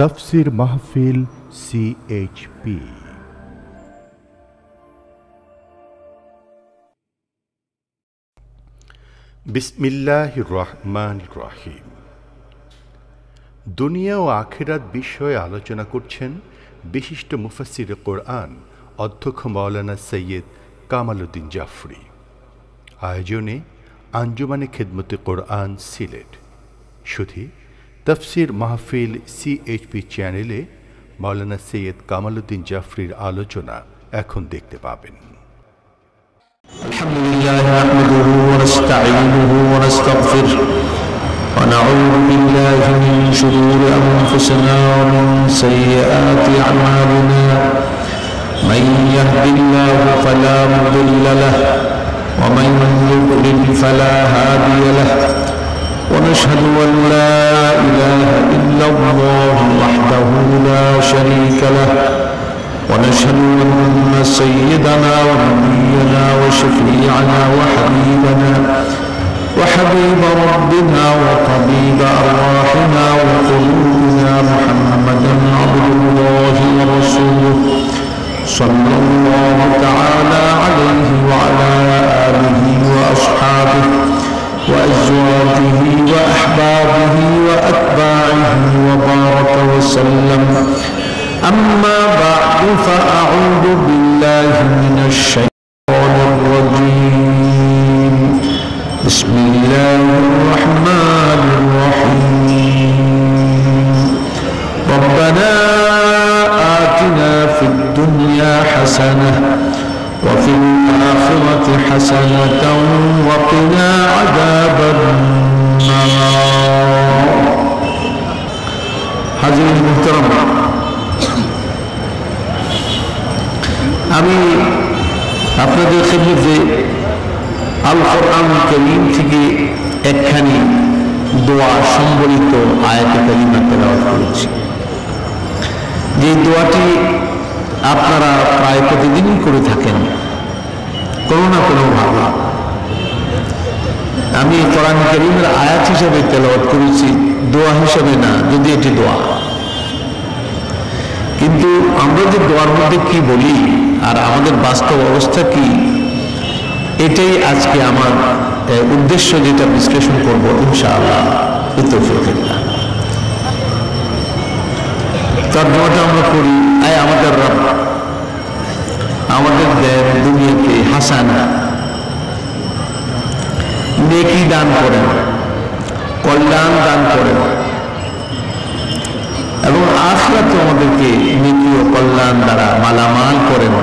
তাফসীর মাহফিল CHP। বিসমিল্লাহির রহমানির রহিম। দুনিয়া ও আখিরাত বিষয়ে আলোচনা করছেন বিশিষ্ট মুফাসসিরে কোরআন অধ্যক্ষ মাওলানা সৈয়দ কামাল উদ্দিন জাফরি। আয়োজনে আঞ্জুমানে খিদমতে কোরআন সিলেট। শুধু তাফসীর মাহফিল CHP চ্যানেলে মাওলানা সৈয়দ কামাল উদ্দিন জাফরির আলোচনা এখন দেখতে পাবেন। আলহামদুলিল্লাহ নাহমাদুহু ওয়া নাস্তাঈনুহু ওয়া নাস্তাগফিরুহ ওয়া নাউযু বিল্লাহি মিন শুরুরি আনফুসিনা ওয়া মিন সাইয়্যাতি আ'মালিনা মান ইয়াহদিল্লাহু ফালা মুদিল্লা লাহু ওয়া মান ইউদ্লিল ফালা হাদিয়া লাহু ওয়া নাশহাদু আন লা ইলাহা ইল্লাল্লাহু ওয়াহদাহু লা শারীকা লাহু ونشهد أن سيدنا ونبينا وشفيعنا وحبيبنا وحبيب ربنا وطبيب أرواحنا وقلوبنا محمدا عبد الله ورسوله صلى الله تعالى عليه وعلى آله وأصحابه وأزواجه وأحبابه وأتباعه وبارك وسلم. أما بعد فأعوذ بالله من الشيطان الرجيم. بسم الله الرحمن الرحيم. ربنا آتنا في الدنيا حسنة وفي الآخرة حسنة وقنا عذاب النار. حضرات المحترم، আমি আপনাদের খিদমতে আল কোরআন কারীম থেকে একখানি দোয়া সম্বলিত আয়াতে কারিমা তেলাওয়াত করেছি। যে দোয়াটি আপনারা প্রায় প্রতিদিনই করে থাকেন কোনো না কোনোভাবে। আমি কোরআন কারীমের আয়াত হিসেবে তেলাওয়াত করেছি, দোয়া হিসেবে না, যদি এটি দোয়া। কিন্তু আমরা যে দোয়ার মধ্যে কি বলি আর আমাদের বাস্তব অবস্থা কি, এটাই আজকে আমার উদ্দেশ্য, যেটা বিশ্লেষণ করব ইনশাআল্লাহ বিতৌফিকিল্লাহ। তর্জমাটা আমরা করি, আয় আমাদের রব আমাদের দেন দুনিয়াকে হাসানা, নেকি দান করেন, কল্যাণ দান করেন এবং আখিরাতে আমাদেরকে নেকি ও কল্যাণ দ্বারা মালামাল করেন,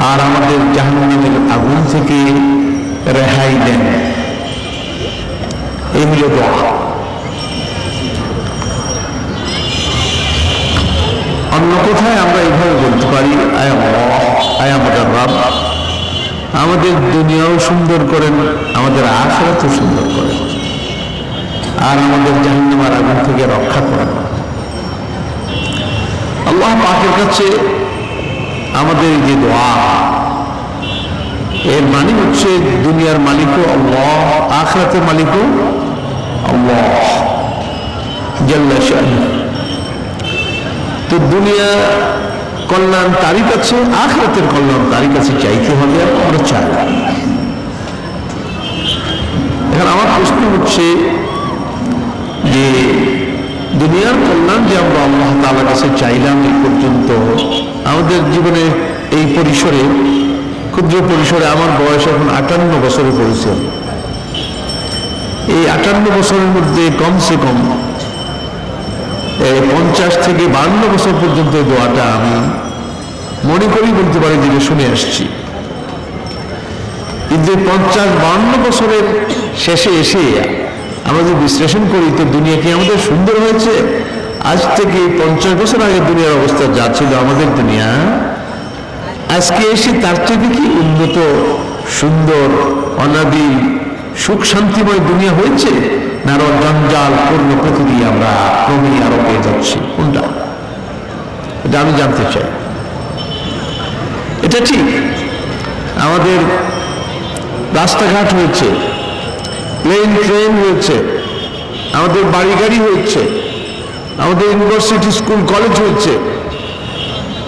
আর আমাদের জাহান্নামের আগুন থেকে রেহাই দেন। এই হল দোয়া। অন্য কোথায় আমরা এইভাবে বলতে পারি, আয় আল্লাহ, আয় আমাদের রব আমাদের দুনিয়াও সুন্দর করেন, আমাদের আখিরাতও সুন্দর করেন, আর আমাদের জাহান্নামের আগুন থেকে রক্ষা করেন। আল্লাহ পাকের কাছে আমাদের যে দোয়া, এর মানে হচ্ছে দুনিয়ার মালিকও আল্লাহ, আখিরাতের মালিকও আল্লাহ জাল্লা শানুহু। তো দুনিয়া কল্যাণ তারই কাছে, আখিরাতের কল্যাণ তারই কাছে চাইতে হবে, আমরা চাই। এখন আমার প্রশ্ন হচ্ছে যে দুনিয়ার কল্যাণ যে আমরা আল্লাহ তাআলার কাছে চাইলাম, এই পর্যন্ত আমাদের জীবনে এই পরিসরে, ক্ষুদ্র পরিসরে, আমার বয়স এখন 58 বছরে পড়েছে। এই 58 বছরের মধ্যে কমসে কম 50 থেকে 52 বছর পর্যন্ত দোয়াটা আমি মনে করি, বলতে পারি যে শুনে আসছি। কিন্তু 50-52 বছরের শেষে এসে আমরা যদি বিশ্লেষণ করি, তো দুনিয়া কি আমাদের সুন্দর হয়েছে? আজ থেকে 50 বছর আগে দুনিয়ার অবস্থা যা ছিল আমাদের দুনিয়া, আজকে এসে তার থেকে কি উন্নত, সুন্দর, অনাদি, সুখ শান্তিময় দুনিয়া হয়েছে, না আরো জঞ্জাল পূর্ণ প্রকৃতি আমরা ক্রমেই আরো পেয়ে যাচ্ছি? কোনটা? এটা আমি জানতে চাই। এটা ঠিক, আমাদের রাস্তাঘাট হয়েছে, প্লেন ট্রেন হয়েছে, আমাদের বাড়ি গাড়ি হচ্ছে, আমাদের ইউনিভার্সিটি স্কুল কলেজ হচ্ছে,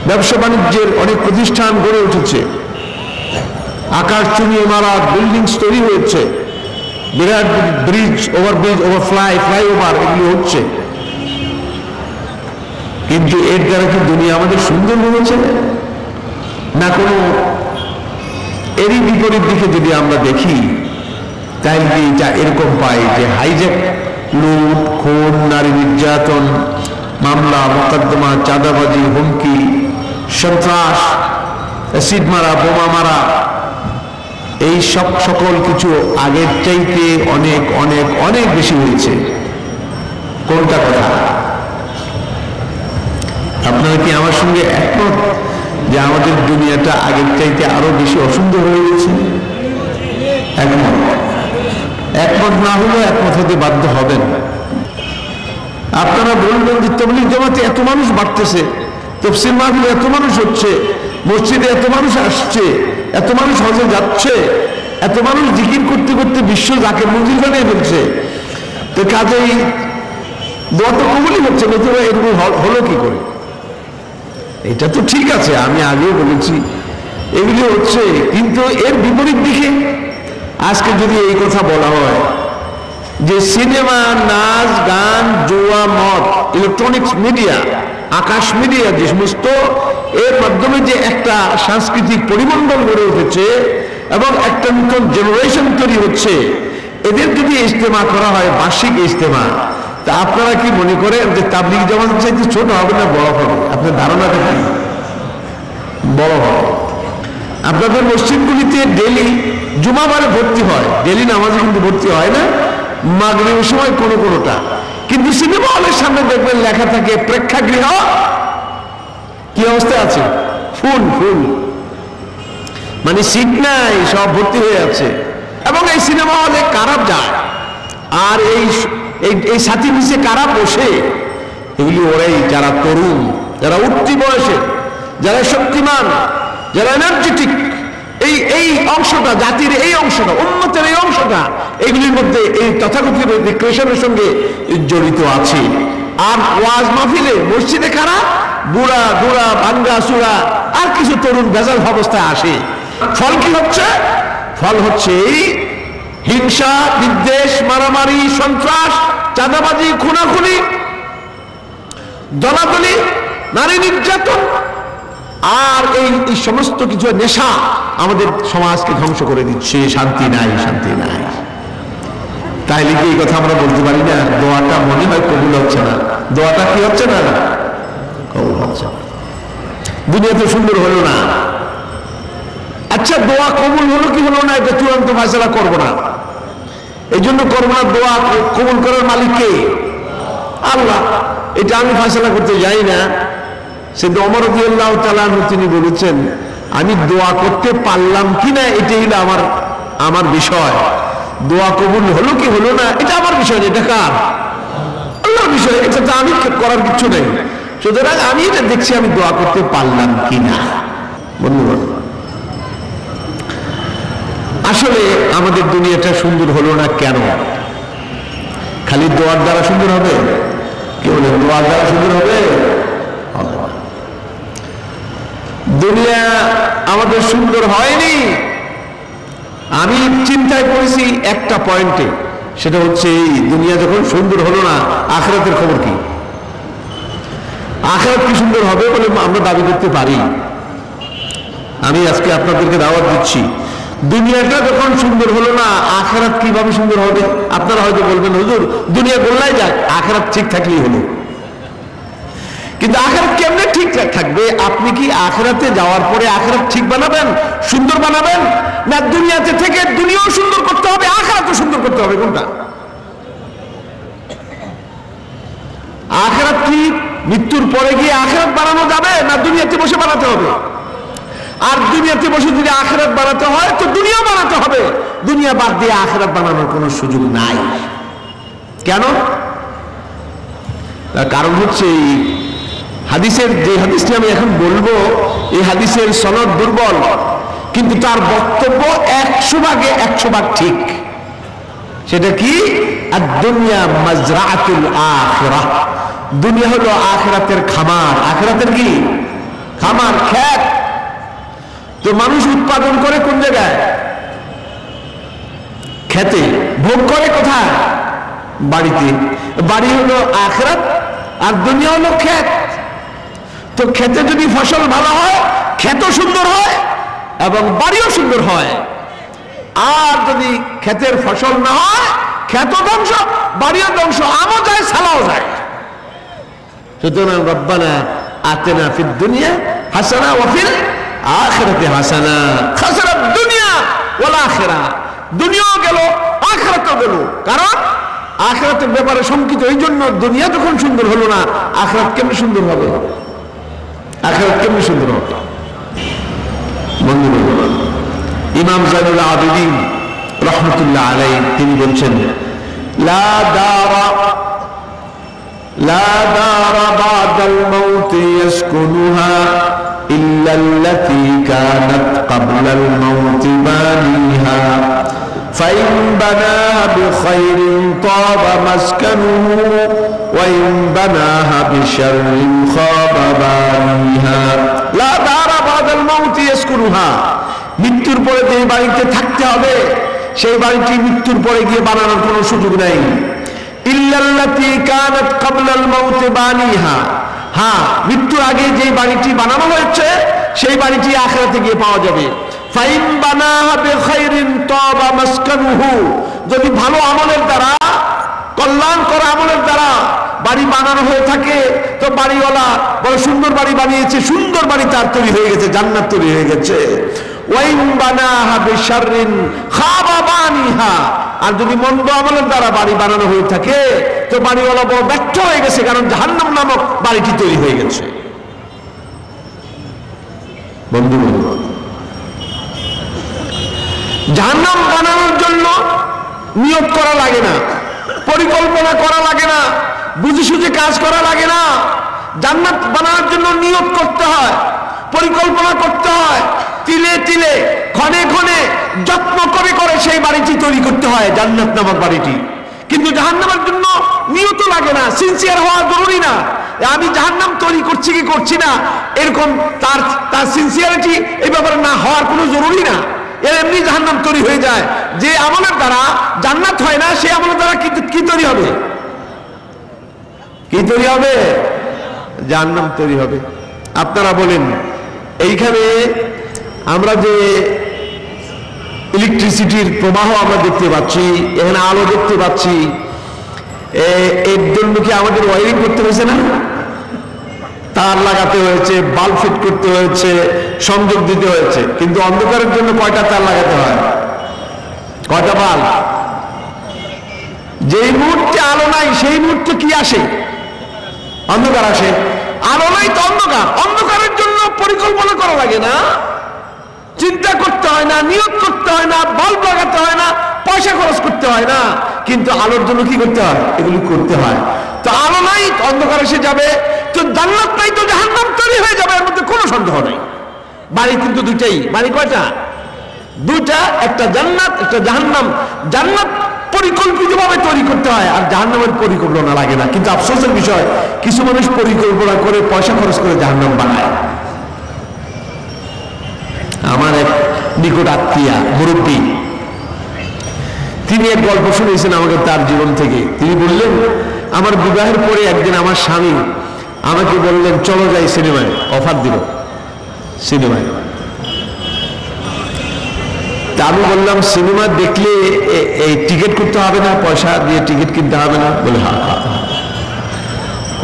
ব্যবসা বাণিজ্যের অনেক প্রতিষ্ঠান গড়ে উঠেছে, আকাশ চুমিয়ে মারা বিল্ডিংস তৈরি হয়েছে, বিরাট ব্রিজ, ওভারব্রিজ, ফ্লাইওভার এগুলি হচ্ছে। কিন্তু এর দ্বারা কি দুনিয়া আমাদের সুন্দর হয়েছে না? কোনো এরই বিপরীত দিকে যদি আমরা দেখি তাহলে কি এটা এরকম পাই যে হাইজ্যাক, লুট, খুন, নারী নির্যাতন, মামলা মোকদ্দমা, চাঁদাবাজি, হুমকি, সন্ত্রাস, অ্যাসিড মারা, বোমা মারা, এই সকল কিছু আগের চাইতে অনেক অনেক অনেক বেশি হয়েছে। কোনটা কথা? আপনারা কি আমার সঙ্গে একমত যে আমাদের দুনিয়াটা আগের চাইতে আরো বেশি অসুন্দর হয়ে গেছে? একমত? একমত না হলেও একমত হতে বাধ্য হবেন। আপনারা বলবেন যে তাবলীগ জামাতে এত মানুষ বাড়তেছে, তাফসীর মাহফিলে এত মানুষ হচ্ছে, মসজিদে এত মানুষ আসছে, এত মানুষ হজে যাচ্ছে, এত মানুষ জিকির করতে করতে বিশ্ব যাকে মঞ্জিল বানিয়ে ফেলছে, তো কাজেই দোয়া তো কবুলই হচ্ছে, নতুবা এরকম হলো কি করে? এটা তো ঠিক আছে, আমি আগেও বলেছি এগুলি হচ্ছে, কিন্তু এর বিপরীত দিকে আজকে যদি এই কথা বলা হয় যে সিনেমা, নাচ, গান, জুয়া, মদ, ইলেকট্রনিক্স মিডিয়া, আকাশ মিডিয়া, যে সমস্ত এর মাধ্যমে যে একটা সাংস্কৃতিক পরিমণ্ডল গড়ে উঠেছে এবং একটা নতুন জেনারেশন তৈরি হচ্ছে, এদের যদি ইজতেমা করা হয়, বার্ষিক ইজতেমা, তা আপনারা কি মনে করেন যে তাবলীগ জামাত চাইতে ছোট হবে না বড় হবে? আপনার ধারণাটা কি? বড় হবে। আপনাদের মসজিদগুলিতে ডেলি জুমাবারে ভর্তি হয়, ডেলি নামাজে কিন্তু ভর্তি হয় না, মাগরিবের সময় কোনোটা। কিন্তু সিনেমা হলের সামনে দেখবেন লেখা থাকে প্রেক্ষাগৃহ কি অবস্থায় আছে? ফুল, মানে সিট নাই, সব ভর্তি হয়ে আছে। এবং এই সিনেমা হলে কারা যায় আর এই সাথী নিচে কারা বসে? এগুলি ওরাই, যারা তরুণ, যারা উঠতি বয়সে, যারা শক্তিমান, যারা এনার্জেটিক, এই অংশটা, জাতির এই অংশটা, উম্মতের এই অংশটা, এগুলির মধ্যে এই তথাকথিত ডিক্রেশনের সঙ্গে জড়িত আছে। আর ওয়াজ মাহফিলে, মসজিদে কারা? বুড়া, ভাঙ্গা সুরা আর কিছু তরুণ ভেজাল অবস্থায় আসে। ফল কি হচ্ছে? ফল হচ্ছে এই হিংসা, বিদ্বেষ, মারামারি, সন্ত্রাস, চাঁদাবাজি, খুনাখুনি, দলাদলি, নারী নির্যাতন আর এই সমস্ত কিছু নেশা আমাদের সমাজকে ধ্বংস করে দিচ্ছে। শান্তি নাই। তাইলে কি এই কথা আমরা বলতে পারি না? দোয়াটা মনে হয় কবুল হচ্ছে না। দোয়াটা কি হচ্ছে না? কবুল হচ্ছে না। দুনিয়াতে সুন্দর হলো না। আচ্ছা, দোয়া কবুল হলো কি হলো না এটা চূড়ান্ত ফয়সালা করবো না, এই জন্য করবো না। দোয়া কবুল করার মালিক কে? আল্লাহ। এটা আমি ফয়সালা করতে যাই না। সেটা ওমর রাদিয়াল্লাহু তাআলা আনহু তিনি বলেছেন, আমি দোয়া করতে পারলাম কিনা এটাই হলো আমার বিষয়। দোয়া কবুল হলো কি হলো না এটা আমার বিষয়, এটা কার? আল্লাহর বিষয়। এটা তো আমি করার কিছু নেই। সুতরাং আমি এটা দেখছি আমি দোয়া করতে পারলাম কিনা। বন্ধুগণ, আসলে আমাদের দুনিয়াটা সুন্দর হলো না কেন? খালি দোয়ার দ্বারা সুন্দর হবে? কেউ বলে দোয়ার দ্বারা সুন্দর হবে? দুনিয়া আমাদের সুন্দর হয়নি। আমি চিন্তায় পড়েছি একটা পয়েন্টে, সেটা হচ্ছে এই দুনিয়া যখন সুন্দর হলো না, আখিরাতের খবর কি? আখিরাত কি সুন্দর হবে বলে আমরা দাবি করতে পারি? আমি আজকে আপনাদেরকে দাওয়াত দিচ্ছি, দুনিয়াটা যখন সুন্দর হলো না, আখিরাত কিভাবে সুন্দর হবে? আপনারা হয়তো বলবেন, হুজুর দুনিয়া গোল্লাই যাক, আখিরাত ঠিক থাকলেই হলো। কিন্তু আখিরাত কেমনে ঠিক থাকবে? আপনি কি আখিরাতে যাওয়ার পরে আখিরাত ঠিক বানাবেন, সুন্দর বানাবেন, না দুনিয়াতে থেকে দুনিয়াও সুন্দর করতে হবে, আখিরাতও সুন্দর করতে হবে? কোনটা? আখিরাত কি মৃত্যুর পরে গিয়ে আখিরাত বানানো যাবে, না দুনিয়াতে বসে বানাতে হবে? আর দুনিয়াতে বসে যদি আখিরাত বানাতে হয় তো দুনিয়া বানাতে হবে। দুনিয়া বাদ দিয়ে আখিরাত বানানোর কোনো সুযোগ নাই। কেন? তার কারণ হচ্ছে হাদিসের, যে হাদিসটি আমি এখন বলবো, এই হাদিসের সনদ দুর্বল, কিন্তু তার বক্তব্য 100 ভাগে 100 ভাগ ঠিক। সেটা কি? আদ-দুনিয়া মাজরাআতুল আখিরাহ, দুনিয়া হলো আখিরাতের খামার। আখিরাতের কি খামার? ক্ষেত। তো মানুষ উৎপাদন করে কোন জায়গায়? খেতে। ভোগ করে কোথায়? বাড়িতে। বাড়ি হলো আখিরাত আর দুনিয়া হলো ক্ষেত। তো খেতে যদি ফসল ভালো হয়, ক্ষেতও সুন্দর হয় এবং বাড়িও সুন্দর হয়। আর যদি ক্ষেতের ফসল না হয়, ক্ষেতও ধ্বংস, বাড়িও ধ্বংস, আমও যায়, সালাও যায়। সুতরাং রব্বানা আতিনা ফিদ দুনিয়া হাসানা ওয়া ফিল আখিরাতি হাসানা। খাসারাত দুনিয়া ওয়াল আখিরা, দুনিয়াও গেল আখিরাতও গেল। কারণ আখিরাতের ব্যাপারে শঙ্কিত। এই জন্য দুনিয়া যখন সুন্দর হলো না, আখিরাত কেমনে সুন্দর হবে? আখিরাত কেমনে সুন্দর হবে? বন্ধুগণ, ইমাম জাইনুল আবেদিন রাহমাতুল্লাহ আলাইহি তিনি বলছেন, লা দারা বাদাল মাউত ইয়াসকুনুহা ইল্লা আল্লাতী কানাত ক্বাবলাল মাউত বানিহা ফাইন বানাহা বিখাইরিন তাবা মাসকানুহু ওয়া ইন বানাহা বিশাররিন খাবা বানিহা। লা দারা বাদাল মাউত ইয়াসকুনুহা, মৃত্যুর পরে যে বাড়িতে থাকতে হবে, সেই বাড়িটি মৃত্যুর পরে গিয়ে বানানোর কোনো সুযোগ নেই। ইল্লাল্লাতী কানাত ক্বাবলাল মাউত বানিহা, হ্যাঁ, মৃত্যুর আগে যে বাড়িটি বানানো হয়েছে সেই বাড়িটি আখিরাতে গিয়ে পাওয়া যাবে। ফাইন বানাহা বিখাইরিন তাবা মাসকানুহু, যদি ভালো আমলের দ্বারা, কল্যাণকর আমলের দ্বারা বাড়ি বানানো হয়ে থাকে, তো বাড়িওয়ালা বড় সুন্দর বাড়ি বানিয়েছে, সুন্দর বাড়ি তার তৈরি হয়ে গেছে, জান্নাত তৈরি হয়ে গেছে। ওয়াইন বানাহা বিশাররিন খাবা বানিহা, আর যদি মন্দ আমলের দ্বারা বাড়ি বানানো হয়ে থাকে, তো বাড়িওয়ালা বড় ব্যর্থ হয়ে গেছে, কারণ জাহান্নাম নামক বাড়িটি তৈরি হয়ে গেছে। বন্ধুগণ, জাহান্নাম বানানোর জন্য নিয়ত করা লাগে না, পরিকল্পনা করা লাগে না, বুঝে সুঝে কাজ করা লাগে না। জান্নাত বানানোর জন্য নিয়ত করতে হয়, পরিকল্পনা করতে হয়, তিলে তিলে ক্ষণে ক্ষণে যত্ন করে করে সেই বাড়িটি তৈরি করতে হয়, জান্নাত নামক বাড়িটি। কিন্তু জাহান্নামের জন্য নিয়ত লাগে না, সিনসিয়ার হওয়া জরুরি না। আমি জাহান্নাম তৈরি করছি কি করছি না, এরকম তার সিনসিয়ারিটি এই ব্যাপারে না হওয়ার কোনো জরুরি না। এর এমনি জাহান্নাম তৈরি হয়ে যায়। যে আমলের দ্বারা জান্নাত হয় না, সেই আমলের দ্বারা কি তৈরি হবে? কি তৈরি হবে? জাহান্নাম তৈরি হবে। আপনারা বলেন, এইখানে আমরা যে ইলেকট্রিসিটির প্রবাহ আমরা দেখতে পাচ্ছি, এখানে আলো দেখতে পাচ্ছি, এর জন্য কি আমাদের ওয়ারিং করতে হয়েছে না? তার লাগাতে হয়েছে, বাল্ব ফিট করতে হয়েছে, সংযোগ দিতে হয়েছে। কিন্তু অন্ধকারের জন্য কয়টা তার লাগাতে হয়? কয়টা বাল্ব? যেই মুহূর্তে আলো নাই, সেই মুহূর্তে কি আসে? অন্ধকার আসে। আলো নাই তো অন্ধকার। অন্ধকারের জন্য পরিকল্পনা করা লাগে না, চিন্তা করতে হয় না, নিয়ত করতে হয় না, বাল্ব লাগাতে হয় না, পয়সা খরচ করতে হয় না। কিন্তু আলোর জন্য কি করতে হয়? এগুলি করতে হয়। তো আলো নাই, অন্ধকার এসে যাবে। তো জান্নাত নাই, তো জাহান্নাম তৈরি হয়ে যাবে, এর মধ্যে কোনো সন্দেহ নেই। বাড়ি কিন্তু দুইটাই। বাড়ি কয়টা? দুইটা, একটা জান্নাত, একটা জাহান্নাম। জান্নাত পরিকল্পিতভাবে তৈরি করতে হয়, আর জাহান্নামের পরিকল্পনা লাগে না। কিন্তু আফসোসের বিষয়, কিছু মানুষ পরিকল্পনা করে পয়সা খরচ করে জাহান্নাম বানায়। আমার এক নিকট আত্মীয়া মুরব্বী, তিনি এক গল্প শুনেছেন আমাকে তার জীবন থেকে। তিনি বললেন, আমার বিবাহের পরে একদিন আমার স্বামী আমাকে বললেন, চলো যাই সিনেমায়। অফার দিল সিনেমায়। তা আমি বললাম, সিনেমা দেখলে এই টিকিট করতে হবে না? পয়সা দিয়ে টিকিট কিনতে হবে না? বলে হ্যাঁ।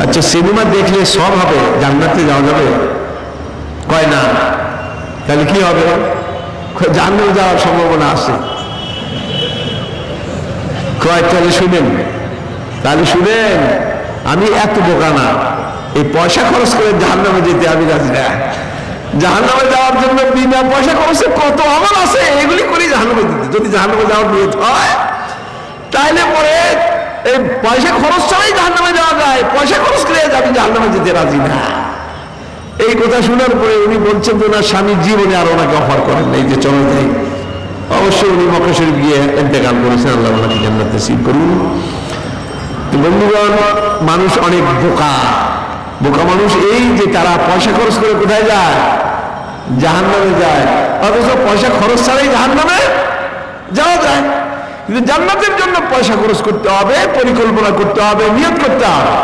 আচ্ছা, সিনেমা দেখলে সব হবে, জান্নাতে যাওয়া যাবে? কয় না। তাহলে কি হবে? জান্নাতে যাওয়ার সম্ভাবনা আছে। কয় তাহলে শুনেন, আমি এত বোকা না, এই পয়সা খরচ করে জাহান্নামে যেতে আমি রাজি না। জাহান্নামে যাওয়ার জন্য বিনা পয়সা খরচে কত আমল আছে, এগুলি করি জাহান্নামে যেতে। যদি জাহান্নামে যাওয়ার নিয়ত হয়, তাহলে পরে এই পয়সা খরচ ছাড়াই জাহান্নামে যাওয়া যায়। পয়সা খরচ করে যাবি জাহান্নামে যেতে রাজি না। এই কথা শোনার পরে উনি বলছেন যে না, স্বামী জীবনে আর ওনাকে অফার করেন নাই যে চলো যাই। অবশ্যই উনি মক্কা শরীফ গিয়ে ইন্তেকাল করেছেন, আল্লাহ ওনাকে জান্নাত নসিব করুন। বন্ধুগণ, মানুষ অনেক বোকা বোকা মানুষ, এই যে তারা পয়সা খরচ করে কোথায় যায়? জাহান্নামে যায়। অথচ পয়সা খরচ ছাড়াই জাহান্নামে যাওয়া যায়। কিন্তু জান্নাতের জন্য পয়সা খরচ করতে হবে, পরিকল্পনা করতে হবে, নিয়ত করতে হবে।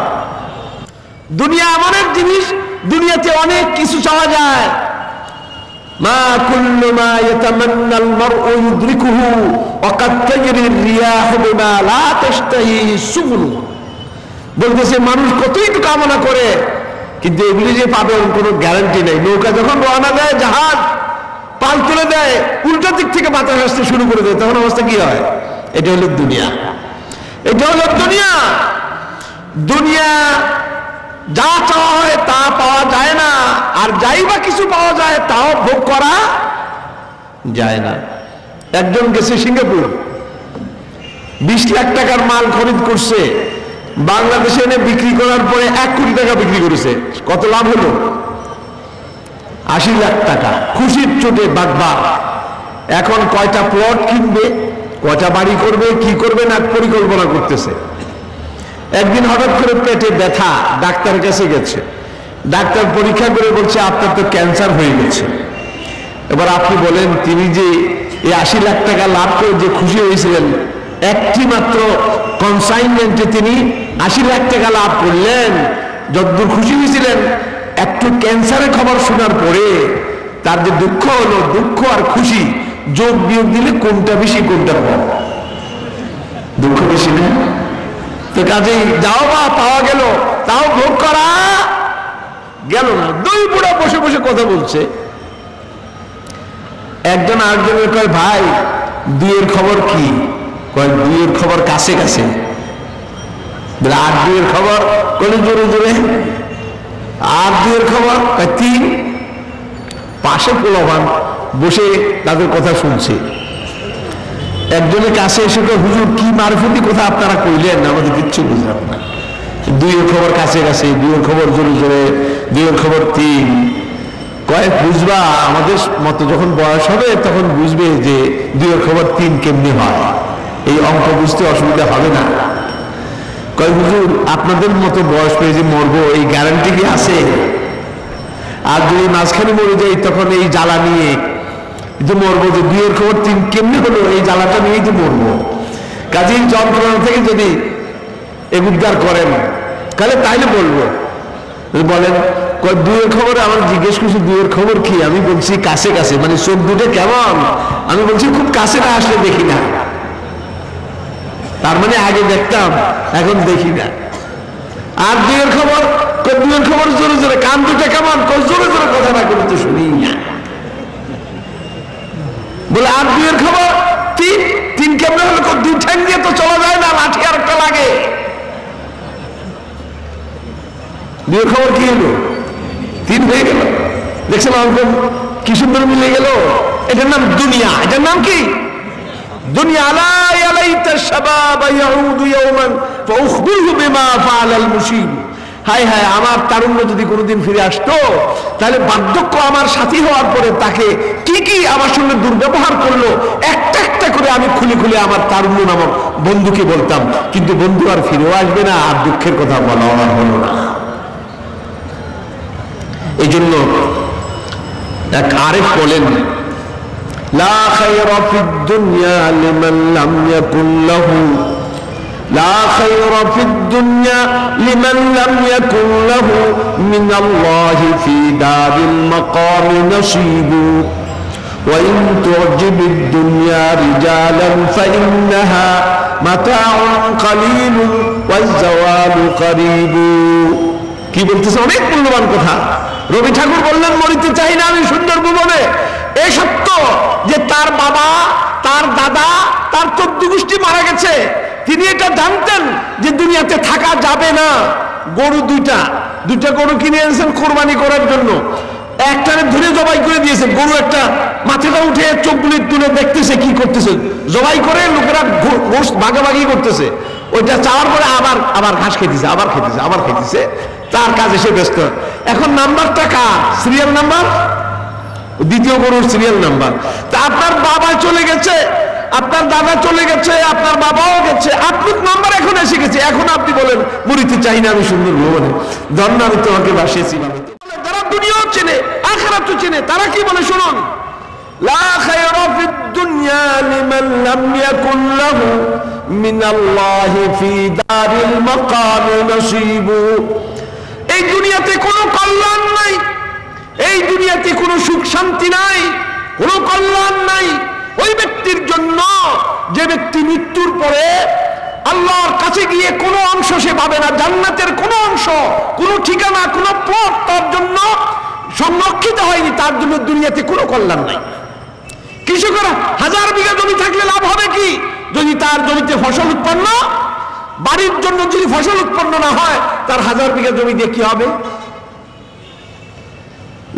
দুনিয়া এমন এক জিনিস, দুনিয়াতে অনেক কিছু চাওয়া যায়। মা কুল্লু মা ইয়াতামান্না আল মারউ ইউদরিকুহু ওয়া কাদ তাজরি আর-রিয়াহু বিমা লা তাশতাহি সুবুল। বলতেছে মানুষ কতই তো কামনা করে, কিন্তু এগুলি যে পাবে কোনো গ্যারান্টি নেই। নৌকা যখন রওনা দেয়, জাহাজ পাল তুলে দেয়, উল্টা দিক থেকে বাতাস আসতে শুরু করে দেয়, তখন অবস্থা কি হয়? এটা হলো দুনিয়া, এটা হলো দুনিয়া। দুনিয়া যা চাওয়া হয় তা পাওয়া যায় না, আর যাই বা কিছু পাওয়া যায় তাও ভোগ করা যায় না। একজন গেছে সিঙ্গাপুর, 20 লাখ টাকার মাল খরিদ করছে, বাংলাদেশে এনে বিক্রি করার পরে 1 কোটি টাকা বিক্রি করেছে। কত লাভ হলো? 80 লাখ টাকা। খুশির চোটে বাগবা। এখন কয়টা প্লট কিনবে, কয়টা বাড়ি করবে, কি করবে না পরিকল্পনা করতেছে। একদিন হঠাৎ করে পেটে ব্যথা, ডাক্তারের কাছে গেছে। ডাক্তার পরীক্ষা করে বলছে আপনার তো ক্যান্সার হয়ে গেছে। এবার আপনি বলেন, তিনি যে এই 80 লাখ টাকা লাভ করে যে খুশি হয়েছিলেন, একটি মাত্র কনসাইনমেন্টে তিনি 80 লাখ টাকা লাভ করলেন, যতদূর খুশি হয়েছিলেন, একটু ক্যান্সারের খবর শোনার পরে তার যে দুঃখ হলো, দুঃখ আর খুশি যোগ বিয়োগ দিলে কোনটা বেশি কোনটা কম? দুঃখ বেশি না? তো কাজেই যাও বা পাওয়া গেল, তাও ভোগ করা গেল না। দুই বুড়া বসে বসে কথা বলছে। একজন আরেকজনের কয়, ভাই দুইয়ের খবর কি? কয় দুইয়ের খবর কাছে কাছে। আর দুইয়ের খবর কলে জোরে জোরে। আর দুইয়ের খবর কয় 3। পাশে পোলাপান বসে তাদের কথা শুনছে। একজনের কাছে এসে কয়, হুজুর কি মারফতি কথা আপনারা কইলেন, আমাদের কিচ্ছু বুঝলাম না। দুইয়ের খবর কাছে কাছে, দুইয়ের খবর জোরে জোরে, দুইয়ের খবর 3। কয় বুঝবা, আমাদের মতো যখন বয়স হবে তখন বুঝবে যে দুইয়ের খবর 3 কেমনি হয়। এই অঙ্ক বুঝতে অসুবিধা হবে না। কয় হুজুর আপনাদের মতো বয়স পেয়ে যে মরবো, এই গ্যারান্টি কি আছে? আর যদি মাঝখানে মরে যাই তখন এই জ্বালা নিয়ে কিন্তু মরবো, যে দুইয়ের খবর 3 কেমনি হলো, এই জ্বালাটা নিয়েই তো মরবো। কাজেই যন্ত্রণা থেকে যদি উদ্ধার করেন তাহলে বলবো। বলেন দুইয়ের খবর, আমার জিজ্ঞেস করছি দুইয়ের খবর কি? আমি বলছি কাছে কাছে, মানে চোখ দুটো কেমন? আমি বলছি খুব কাছে না আসলে দেখি না। তার মানে আগে দেখতাম, এখন দেখি না। আর দুইয়ের খবর, দুইয়ের খবর জোরে জোরে। কান দুটো কেমন? জোরে জোরে কথা না করতে শুনি না। বলে আর দুইয়ের খবর 3 কেমন হলো? 2 ঠ্যাং দিয়ে তো চলা যায় না, লাঠি আর একটা লাগে। দুইয়ের খবর কি হলো? 3 হয়ে গেল। দেখছেন অল্প কি সুন্দর মিলে গেল। এটার নাম দুনিয়া। এটার নাম কি? দুনিয়া। লা ইয়ালাইতা শাবাব ইয়াউদু ইয়াওমান ফাউখবিরহু বিমা ফাআলাল মুশিব। হায় হায়, আমার তারুণ্য যদি কোনোদিন ফিরে আসতো, তাহলে বার্ধক্য আমার সাথী হওয়ার পরে তাকে কি কি আমার সঙ্গে দুর্ব্যবহার করলো একটা একটা করে আমি খুলে খুলে আমার তারুণ্য নামক বন্ধুকে বলতাম। কিন্তু বন্ধু আর ফিরেও আসবে না, আর দুঃখের কথা বলা হলো না। এই জন্য এক আরেফ বলেন, লা খায়রা ফিদ দুনিয়া লিমান লাম ইয়াকুন লাহু, লা খায়রা ফিদ দুনিয়া লিমান লাম ইয়াকুন লাহু মিনাল্লাহি ফি দারিল মাকাম নসীবু ওয়া ইন তু'জিবিদ দুনিয়া রিজালান ফাইন্নাহা মাতাউন কালীলুন ওয়াজ জাওয়ালু করিবু। কি বলতেছে? অনেক মূল্যবান কথা। রবি ঠাকুর বললেন, মরিতে চাই না আমি সুন্দর ভুবনে। এই সত্য যে তার বাবা, তার দাদা, তার 14 গোষ্ঠী মারা গেছে। তিনি এটা জানতেন যে দুনিয়াতে থাকা যাবে না। গরু দুইটা গরু কিনে এনেছেন কোরবানি করার জন্য। একটারে ধরে জবাই করে দিয়েছেন। গরু একটা মাথাটা উঠে চোখগুলি তুলে দেখতেছে কি করতেছে। জবাই করে লোকেরা গোশত ভাগাভাগি করতেছে। ওইটা চাওয়ার পরে আবার ঘাস খেতেছে, আবার খেতেছে। তার কাজে সে ব্যস্ত। এখন নাম্বারটা কার? সিরিয়াল নাম্বার দ্বিতীয় গরুর সিরিয়াল নাম্বার। তা আপনার বাবা চলে গেছে, আপনার দাদা চলে গেছে, আপনার বাবাও গেছে, আপনার নাম্বার এখন এসে গেছে, এখন আপনি বলেন মরিতে চাই না, আমি সুন্দর ভবনে ধন্য, আমি তোমাকে বাসিয়েছি। যারা দুনিয়াও চেনে আখিরাতও চেনে তারা কি বলে শুনুন, লা খায়রা ফিদ দুনিয়া লিমান লাম ইয়াকুন লাহু মিনাল্লাহি ফি দারিল মাকাম নসিবু। এই দুনিয়াতে কোনো কল্যাণ নাই, এই দুনিয়াতে কোনো সুখ শান্তি নাই, কোনো কল্যাণ নাই ওই ব্যক্তির জন্য যে ব্যক্তি মৃত্যুর পরে আল্লাহর কাছে গিয়ে কোনো অংশ সে পাবে না, জান্নাতের কোনো অংশ, কোনো ঠিকানা, কোনো পথ তার জন্য সংরক্ষিত হয়নি, তার জন্য দুনিয়াতে কোনো কল্যাণ নাই। কৃষকের 1000 বিঘা জমি থাকলে লাভ হবে কি যদি তার জমিতে ফসল উৎপন্ন, বাড়ির জন্য যদি ফসল উৎপন্ন না হয় তার 1000 বিঘা জমি দিয়ে কি হবে?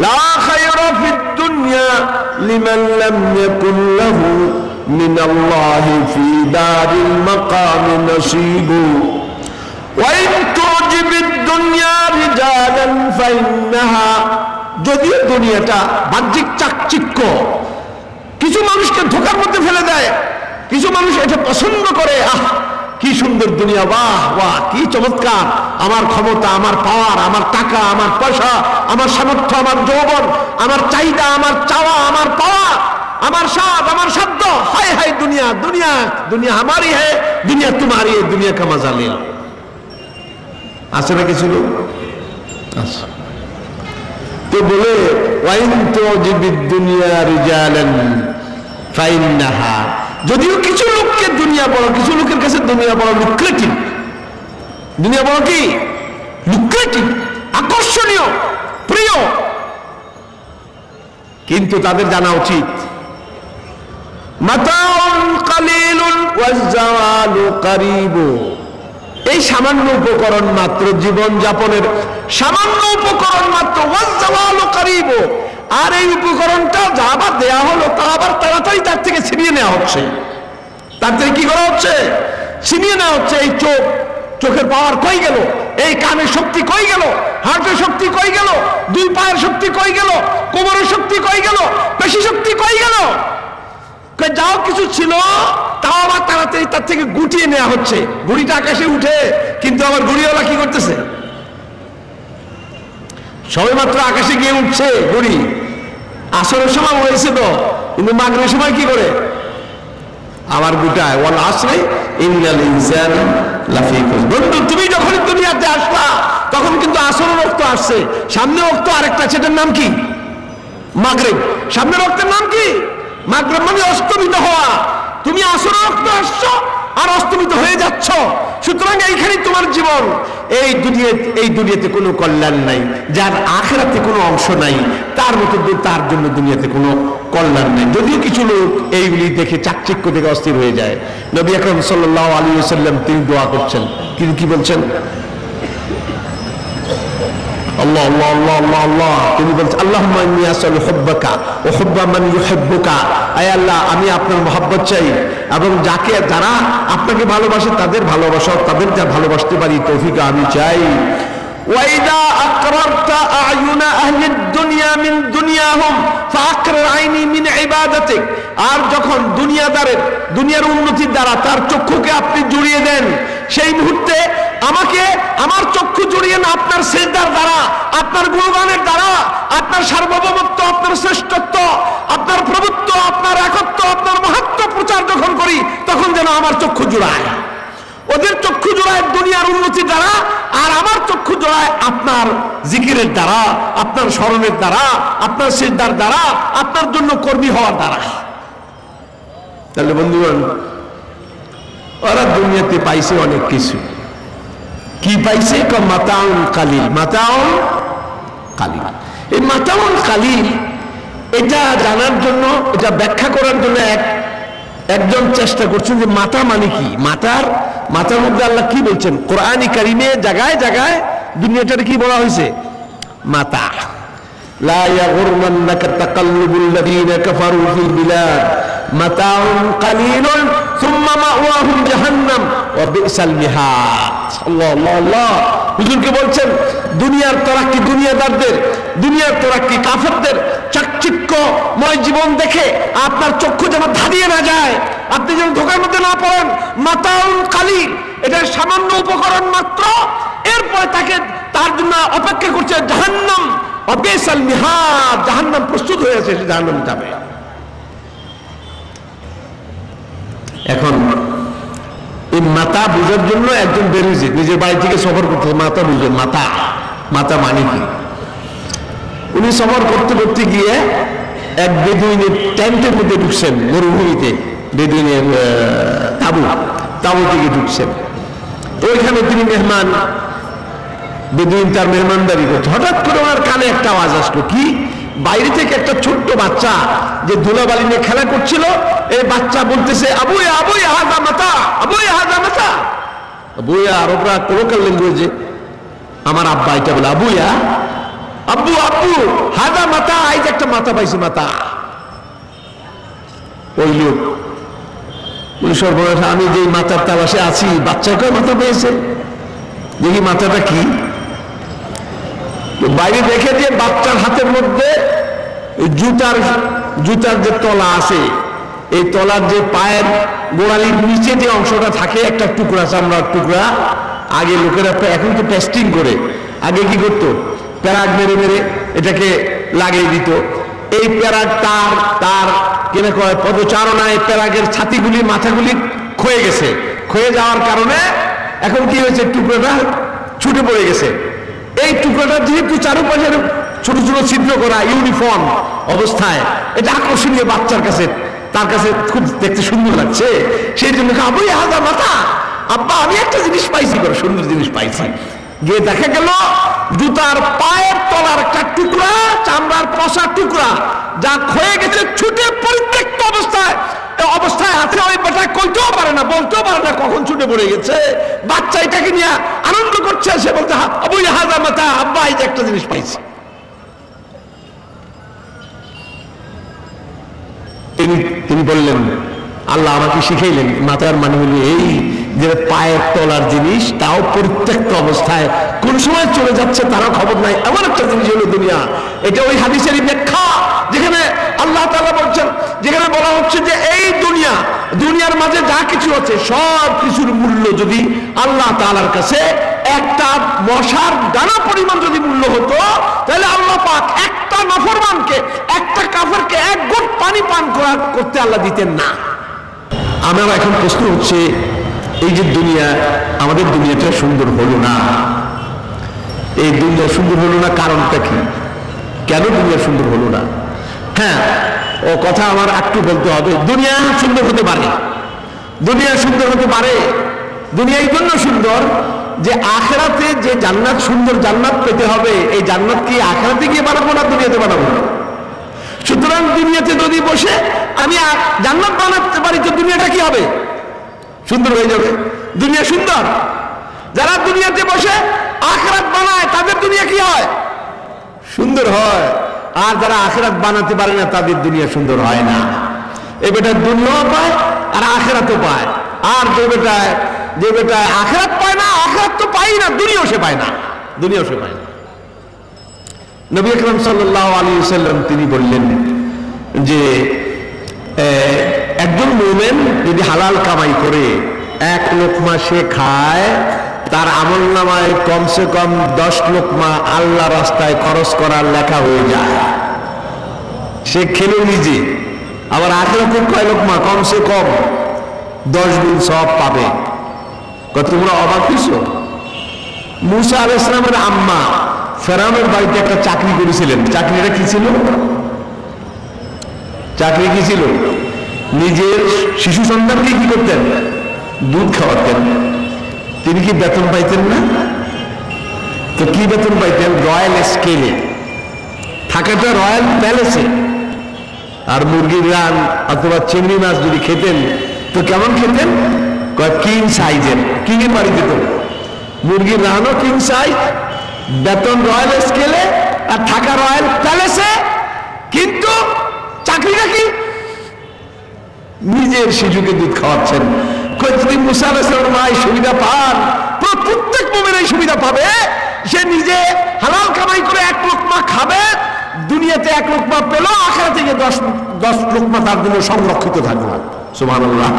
লা খায়রা ফিদ দুনিয়া লিমান লাম ইয়াকুন লাহু মিনাল্লাহি ফি দারিল মাকাম নসিবু ওয়া ইন তুজিবিদ দুনিয়া রিজালান ফাইন্নাহা। যদিও দুনিয়াটা বাহ্যিক চাকচিক্য কিছু মানুষকে ধোঁকার মধ্যে ফেলে দেয়, কিছু মানুষ এটা পছন্দ করে, আহ কি সুন্দর দুনিয়া, বাহ বাহ কি চমৎকার, আমার ক্ষমতা, আমার পাওয়ার, আমার টাকা, আমার পয়সা, আমার সামর্থ্য, আমার যৌবন, আমার চাহিদা, আমার চাওয়া, আমার পাওয়া, আমার স্বাদ, আমার সাধ্য, হায় হায় দুনিয়া, দুনিয়া দুনিয়া আমারই হ্যাঁ, দুনিয়া তোমারই, দুনিয়া কা মজা লে। আছে না কিছু লোক? আচ্ছা, তো বলে ওয়াইন তুজিবিদ দুনিয়া রিজালান ফাইন্নাহা। যদিও কিছু লোককে দুনিয়া বড়, কিছু লোকের কাছে দুনিয়া বড় লুক্রেটিভ, দুনিয়া বড় কি লুক্রেটিভ, আকর্ষণীয়, প্রিয়, কিন্তু তাদের জানা উচিত মাতাউন কালিলুন ওয়াজ জাওয়ালু কারীবু। এই সামান্য উপকরণ মাত্র, জীবন যাপনের সামান্য উপকরণ মাত্র, ওয়াজ জাওয়ালু কারীবু। আর এই উপকরণটা যা আবার দেয়া হলো তা আবার তাড়াতাড়ি তার থেকে ছিনিয়ে নেওয়া হচ্ছে, তার থেকে কি করা হচ্ছে? ছিনিয়ে নেওয়া হচ্ছে। এই চোখ, চোখের পাওয়ার কই গেল? এই কানের শক্তি কই গেল? হার্টের শক্তি কই গেল? 2 পায়ের শক্তি কই গেল? কোমরের শক্তি কই গেল? পেশি শক্তি কই গেল? যাও কিছু ছিল তাও আবার তাড়াতাড়ি তার থেকে গুটিয়ে নেওয়া হচ্ছে। গুড়িটা আকাশে উঠে, কিন্তু আবার গুড়িওয়ালা কি করতেছে? সবে মাত্র আকাশে গিয়ে উঠছে গুড়ি, আসরের সময় হয়েছে তো, কিন্তু মাগরিবের সময় কি করে? আবার গুটায়। ওয়াল আসরি ইন্নাল ইনসানা লাফি খুসর। বন্ধু, তুমি যখন দুনিয়াতে আসলা তখন কিন্তু আসরের ওয়াক্ত আসছে, সামনে ওয়াক্ত আরেকটা, সেটার নাম কি? মাগরিব। সামনের ওয়াক্তের নাম কি? মাগরিব, মানে অস্তমিত হওয়া। তুমি আসরের ওয়াক্ত আসছো আর অস্তমিত হয়ে যাচ্ছ। সুতরাং এইখানেই তোমার জীবন। এই দুনিয়াতে কোনো কল্যাণ নাই, যার আখিরাতে কোনো অংশ নাই, তার মতো তার জন্য দুনিয়াতে কোনো কল্যাণ নেই। যদিও কিছু লোক এইগুলি দেখে চাকচিক্য থেকে অস্থির হয়ে যায়। নবী আকরাম সাল্লাল্লাহু আলাইহি ওয়াসাল্লাম তিনি দোয়া করছেন, তিনি কি বলছেন? আল্লাহ আল্লাহ আল্লাহ আল্লাহ আল্লাহ, তিনি বলছেন আল্লাহুম্মা ইন্নী আসআলু হুব্বাকা ওয়া হুব্বা মান ইউহিব্বুকা। আয় আল্লাহ, আমি আপনার মহব্বত চাই এবং যারা আপনাকে ভালোবাসে তাদের ভালোবাসা, তাদের যা ভালোবাসতে পারি তৌফিক আমি চাই। ওয়া ইযা আকরারতা আ'য়ুনা আহলিদ দুনিয়া মিন দুনিয়াহুম ফাআকরির আইনি মিন ইবাদাতিক। আর যখন দুনিয়ার উন্নতির দ্বারা তার চক্ষুকে আপনি জুড়িয়ে দেন, সেই মুহূর্তে আমাকে আমার চক্ষু জুড়িয়েন আপনার সিজদার দ্বারা, আপনার গুণগানের দ্বারা, আপনার সার্বভৌমত্ব, আপনার শ্রেষ্ঠত্ব, আপনার প্রভুত্ব, আপনার একত্ব, আপনার মহত্ব প্রচার যখন করি তখন যেন আমার চক্ষু জুড়ায়। ওদের চক্ষু জোড়ায় দুনিয়ার উন্নতির দ্বারা, আর আমার চক্ষু জোড়ায় আপনার জিকিরের দ্বারা, আপনার স্মরণের দ্বারা, আপনার সিজদার দ্বারা, আপনার জন্য কর্মী হওয়ার দ্বারা। তাহলে বন্ধুগণ, ওরা দুনিয়াতে পাইছে অনেক কিছু। কি পাইছে? মাতাউন কালিল। মাতাউন কালিল। এই মাতাউন কালিল এটা জানার জন্য, এটা ব্যাখ্যা করার জন্য একজন চেষ্টা করছেন যে মাতা মানে কি। মাতার মধ্যে আল্লাহ কি বলছেন? কোরআনে কারিমে জায়গায় জায়গায় দুনিয়াটার কি বলা হয়েছে? মাতা। লা ইয়াগুররান্নাকা তাকাল্লুবুল লাযীনা কাফারু ফিল বিলাদ মাতাউন কালিলুন সুম্মা মাওয়াহুম জাহান্নাম ওয়া বিসাল মিহাদ। আল্লাহ আল্লাহ আল্লাহ। হুজুরকে বলছেন দুনিয়ার তারাক্কি দুনিয়াদারদের, দুনিয়ার তারাক্কি কাফেরদের, চাকচিক্যময় জীবন দেখে আপনার চক্ষু যেন ধাঁধিয়ে না যায়, আপনি যেন ধোকার মধ্যে না পড়েন। মাতাউন কালিল, এটা সামান্য উপকরণ মাত্র, এরপরে তার জন্য অপেক্ষা করছে জাহান্নাম। অবিসাল মিহাদ, জাহান্নাম প্রস্তুত হয়েছে, সে জাহান্নামে যাবে। এখন এই মাতা বুঝার জন্য একজন বেরিয়েছে, নিজের বাড়ি থেকে সফর করতে। মাতা বুঝে, মাতা মানে কি? উনি সফর করতে করতে গিয়ে এক বেদুইনের টেন্টের মধ্যে ঢুকছেন, মরুভূমিতে বেদুইনের তাবু থেকে ঢুকছেন। ওইখানে তিনি মেহমান, বেদুইন তার মেহমানদারি করছে। হঠাৎ করে ওনার কানে একটা আওয়াজ আসলো, কি? বাইরে থেকে একটা ছোট্ট বাচ্চা যে ধুলাবালি নিয়ে খেলা করছিল, এই বাচ্চা বলতেছে, আবুয়া আবুয়া হাদা মাতা, আবুয়া হাদা মাতা। আবুয়া আরবরা লোকাল ল্যাঙ্গুয়েজে, আমার আব্বা এটা বলে, আবুয়া, আব্বু আব্বু হাদা মাতা, এই যে একটা মাথা পাইছি, মাথা। ওই লোক উনি সর্বনাশ, আমি যে মাথার তালাশে আছি, বাচ্চাকে মাথা পেয়েছে, দেখি মাথাটা কি। বাইরে দেখে যে বাচ্চার হাতের মধ্যে জুতার যে তলা আছে, এই তলার যে পায়ের গোড়ালির নিচে যে অংশটা থাকে, একটা টুকরা, চামড়ার টুকরা। আগে লোকেরা, এখন তো টেস্টিং করে, আগে কি করতো, প্যারাগ মেরে মেরে এটাকে লাগিয়ে দিত। এই প্যারাগ তার কেন কয় পদচারণায় প্যারাগের ছাতিগুলি, মাথাগুলি ক্ষয়ে গেছে। ক্ষয়ে যাওয়ার কারণে এখন কি হয়েছে, টুকরাটা ছুটে পড়ে গেছে। এই টুকরাটা যেহেতু চারুপাশে ছোট ছোট ছিদ্র করা, ইউনিফর্ম অবস্থায়, এটা আকর্ষণীয় বাচ্চার কাছে, তার কাছে খুব দেখতে সুন্দর লাগছে। সেই জন্য আবুই হাদা মাথা, আব্বা আমি একটা জিনিস পাইছি, করে সুন্দর জিনিস পাইছি। গিয়ে দেখা গেল জুতার পায়ের তলার একটা টুকরা, চামড়ার পশা টুকরা, যা ক্ষয়ে গেছে, ছুটে পরিত্যক্ত অবস্থায় আছে। ওই বেটা কইতেও পারে না, বলতেও পারে না কখন ছুটে পড়ে গেছে। বাচ্চা এটাকে নিয়ে আনন্দ করছে, সে বলতে, আবুই হাদা মাথা, আব্বা এই যে একটা জিনিস পাইছি। তিনি বললেন, আল্লাহ আমাকে শিখাইলেন, মাথার মানে হলো এই যে পায়ের তলার জিনিস, তাও পরিত্যক্ত অবস্থায়, কোন সময় চলে যাচ্ছে তারা খবর নাই, এমন একটা জিনিস হলো দুনিয়া। এটা ওই হাদিসেরই ব্যাখ্যা, যেখানে আল্লাহ তাআলা বলছেন, যেখানে বলা হচ্ছে যে এই দুনিয়ার মাঝে যা কিছু আছে, সব কিছুর মূল্য যদি আল্লাহ তাআলার কাছে একটা মশার দানা পরিমাণ যদি মূল্য হতো, তাহলে আল্লাহ পাক একটা নাফরমানকে, একটা কাফেরকে এক ঘট পানি পান করতে আল্লাহ দিতেন না। আমার এখন প্রশ্ন হচ্ছে, এই যে দুনিয়া, আমাদের দুনিয়াটা সুন্দর হলো না, এই দুনিয়া সুন্দর হলো না, কারণটা কি? কেন দুনিয়া সুন্দর হলো না? হ্যাঁ, ও কথা আমার একটু বলতে হবে। দুনিয়া সুন্দর হতে পারে, দুনিয়া সুন্দর হতে পারে। দুনিয়া এই জন্য সুন্দর যে আখিরাতে যে জান্নাত, সুন্দর জান্নাত পেতে হবে, এই জান্নাত কি আখিরাতে গিয়ে বানাবো না দুনিয়াতে বানাবো? সুতরাং দুনিয়াতে যদি বসে আমি জান্নাত বানাতে পারি, তো দুনিয়াটা কি হবে? সুন্দর হয়ে যাবে। দুনিয়া সুন্দর। যারা দুনিয়াতে বসে আখিরাত বানায়, তাদের দুনিয়া কি হয়? সুন্দর হয়। আর যারা আখিরাত বানাতে পারে না, তাদের দুনিয়া সুন্দর হয় না। এই বেটা দুনিয়াও পায় আর আখিরাতও পায়। আর যে বেটা আখিরাত পায় না, আখিরাত তো পাই না, দুনিয়াও সে পায় না, দুনিয়াও সে পায় না। নবী আকরাম সাল্লাল্লাহু আলাইহি ওয়াসাল্লাম তিনি বললেন যে একজন মুমিন যদি হালাল কামাই করে এক লোকমা সে খায়, তার আমলনামায় কমসে কম 10 লোকমা আল্লাহ রাস্তায় খরচ করার লেখা হয়ে যায়। সে খেলো নিজে, আবার আখিরাতে কয় লোকমা? কমসে কম 10 গুণ সওয়াব পাবে। কত তোমরা অবাক হইছো? মুসা আলাইহিস সালামের আম্মা ফেরাউনের বাড়িতে একটা চাকরি করেছিলেন। চাকরিটা কি ছিল? চাকরি কি ছিল? নিজের শিশু সন্তানকে কি করতেন? দুধ খাওয়াতেন। তিনি কি বেতন পাইতেন না? তো কি বেতন পাইতেন? রয়্যাল স্কেলে, থাকাটা রয়্যাল প্যালেসে। আর মুরগির রান অথবা চিংড়ি মাছ যদি খেতেন, তো কেমন খেতেন? কিং সাইজের, কিং এর বাড়িতে তো মুরগির রানও কিং সাইজ, বেতন রয়্যাল স্কেলে, আর থাকা রয়্যাল প্যালেসে। কিন্তু চাকরিটা কি? নিজের শিশুকে দুধ খাওয়াচ্ছেন। যদি মুসা আলাইহিস সালাম এই সুবিধা পান, প্রত্যেক মুমিন এই সুবিধা পাবে। সে নিজে হালাল কামাই করে এক লোকমা খাবে, দুনিয়াতে 1 লোকমা পেল, আখিরাতে গিয়ে 10 লোকমা তার জন্য সংরক্ষিত থাকলো। সুবহানাল্লাহ।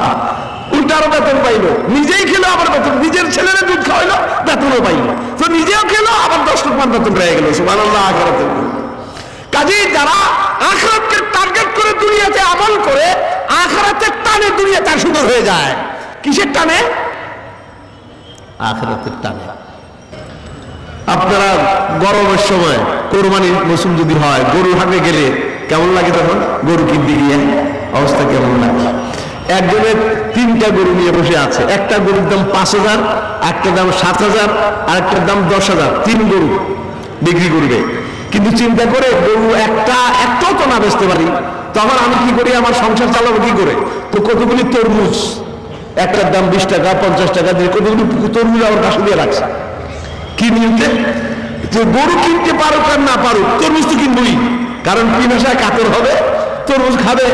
উল্টারও বেতন পাইলো, নিজেই খেলো আবার বেতন, নিজের ছেলেরা দুধ খাওয়াইলো বেতনও পাইলো, তো নিজেও খেলো আবার 10 লোকমান বেতন রয়ে গেল। সুবহানাল্লাহ। আখিরাতে কাজেই যারা আখিরাতকে টার্গেট করে দুনিয়াতে আমল করে, আখিরাতের টানে দুনিয়া তার সুন্দর হয়ে যায়। কিসের টানে? আখিরাতের টানে। আপনারা গরমের সময় কোরবানির মৌসুম যদি হয়, গরু হাটে গেলে কেমন লাগে? তখন গরু কিনতে গিয়ে অবস্থা কেমন লাগে? একজনের 3টা গরু নিয়ে বসে আছে, একটা গরুর দাম 5,000, একটা দাম 7,000, আর একটার দাম 10,000। 3 গরু বিক্রি করবে, কিন্তু চিন্তা করে গরু একটাও তো না বেচতে পারি, তখন আমি কি করি? আমার সংসার চালাবো কি করে? তো কতগুলি তরমুজ, একটার দাম 20 টাকা 50 টাকা দিয়ে কতগুলি তরমুজ আমার কাছে দিয়ে রাখছে। কি নিতে? যে গরু কিনতে পারুক আর না পারুক, তরমুজ তো কিনবই, কারণ পিপাসায় কাতর হবে, তরমুজ খাবে।